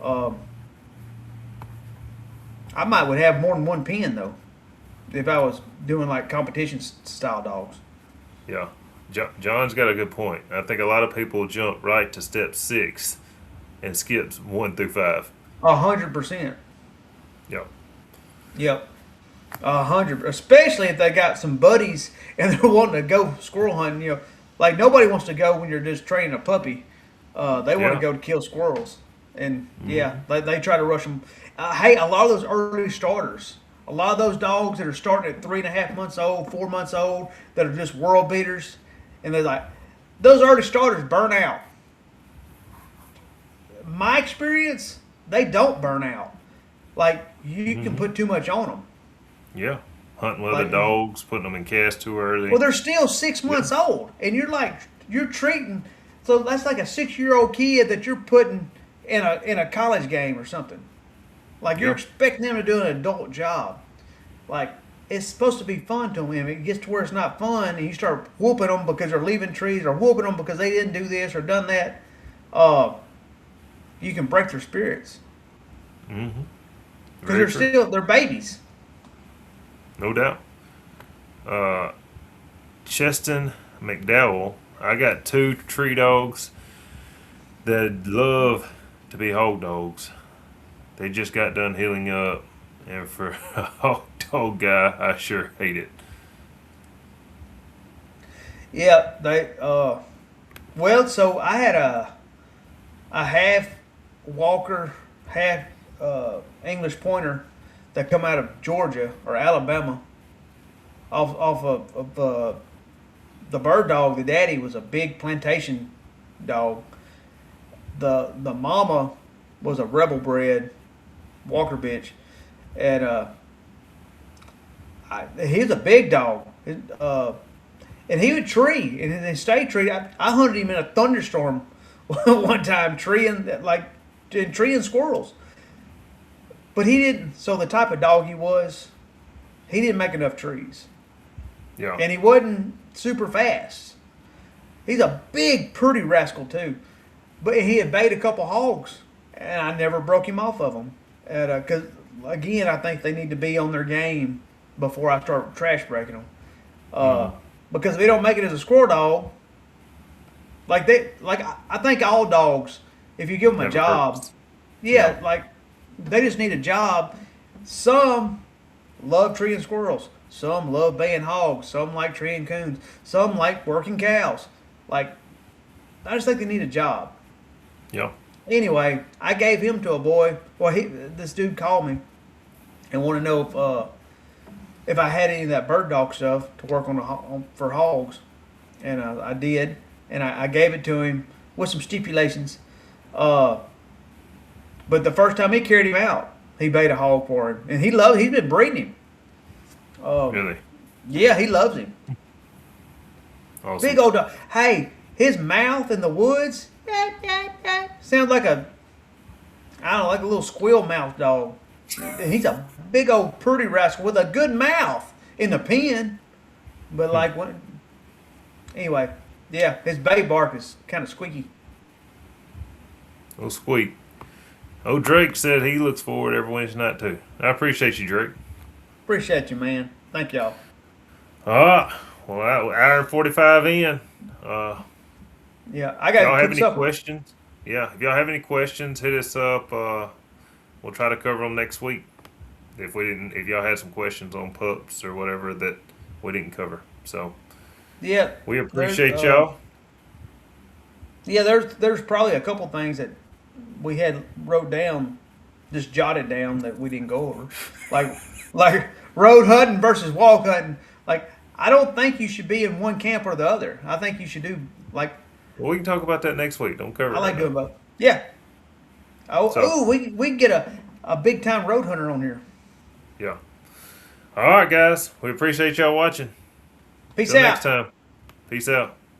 Um, I might would have more than one pen though, if I was doing like competition style dogs. Yeah. John's got a good point. I think a lot of people jump right to step 6 and skips 1 through 5. 100%. Yeah. Yep. 100. Especially if they got some buddies and they're wanting to go squirrel hunting. Like nobody wants to go when you're just training a puppy. They want Yeah. to go to kill squirrels, and yeah, they try to rush them. Hey, a lot of those early starters, a lot of those dogs that are starting at 3.5 months old, 4 months old, that are just world beaters, and they're like, those early starters burn out. My experience, they don't burn out. Like you can put too much on them. Yeah. Hunting with other Like- dogs, putting them in cast too early. Well, they're still 6 months old, and you're treating. So that's like a 6-year-old kid that you're putting in a college game or something. Like you're Yeah. expecting them to do an adult job. Like it's supposed to be fun to them. It gets to where it's not fun, and you start whooping them because they're leaving trees, or whooping them because they didn't do this or done that. You can break their spirits Mm-hmm. because they're babies. No doubt. Cheston McDowell. I got 2 tree dogs that love to be hog dogs. They just got done healing up, and for a hog dog guy, I sure hate it. Yeah, they. Well, so I had a half Walker, half English Pointer that come out of Georgia or Alabama. Off of the bird dog. The daddy was a big plantation dog. The mama was a rebel bred Walker bitch, and he was a big dog. And he would tree, and they stayed tree. I hunted him in a thunderstorm one time, treeing squirrels. But he didn't. So the type of dog he was, he didn't make enough trees, Yeah. and he wasn't super fast. He's a big, pretty rascal too. But he had bait a couple hogs, and I never broke him off of them. Because again, I think they need to be on their game before I start trash breaking them. Because if they don't make it as a squirrel dog, I think all dogs, if you give them a Have a job, purpose. yeah, like they just need a job. Some love treeing squirrels. Some love baying hogs. Some like treeing coons. Some like working cows. Like, I just think they need a job. Yeah. Anyway, I gave him to a boy. Well, this dude called me and wanted to know if I had any of that bird dog stuff to work for hogs, and I did, and I gave it to him with some stipulations. But the first time he carried him out, he bait a hog for him, and he's been breeding him. Really. Yeah, he loves him. Awesome. Big old dog. Hey, his mouth in the woods sounds like like a little squeal mouth dog. He's a big old pretty rascal with a good mouth in the pen. But anyway, yeah, his bay bark is kind of squeaky. Oh, squeak. Oh, Drake said he looks forward every Wednesday night too. I appreciate you, Drake. Appreciate you, man. Thank y'all. All right. Well, hour and 45 in. Yeah, I If got y'all to have cook any supper. questions, yeah, if y'all have any questions, hit us up. We'll try to cover them next week. If y'all had some questions on pups or whatever that we didn't cover. So Yeah, we there's appreciate y'all. yeah, there's probably a couple things that we had wrote down, just jotted down that we didn't go over, like like road hunting versus walk hunting. Like I don't think you should be in one camp or the other. I think you should do like Well, we can talk about that next week. Don't cover I it right like now. doing both. Yeah. So We can get a big time road hunter on here. yeah. All right, guys. We appreciate y'all watching. Peace Till next out. time. Peace out.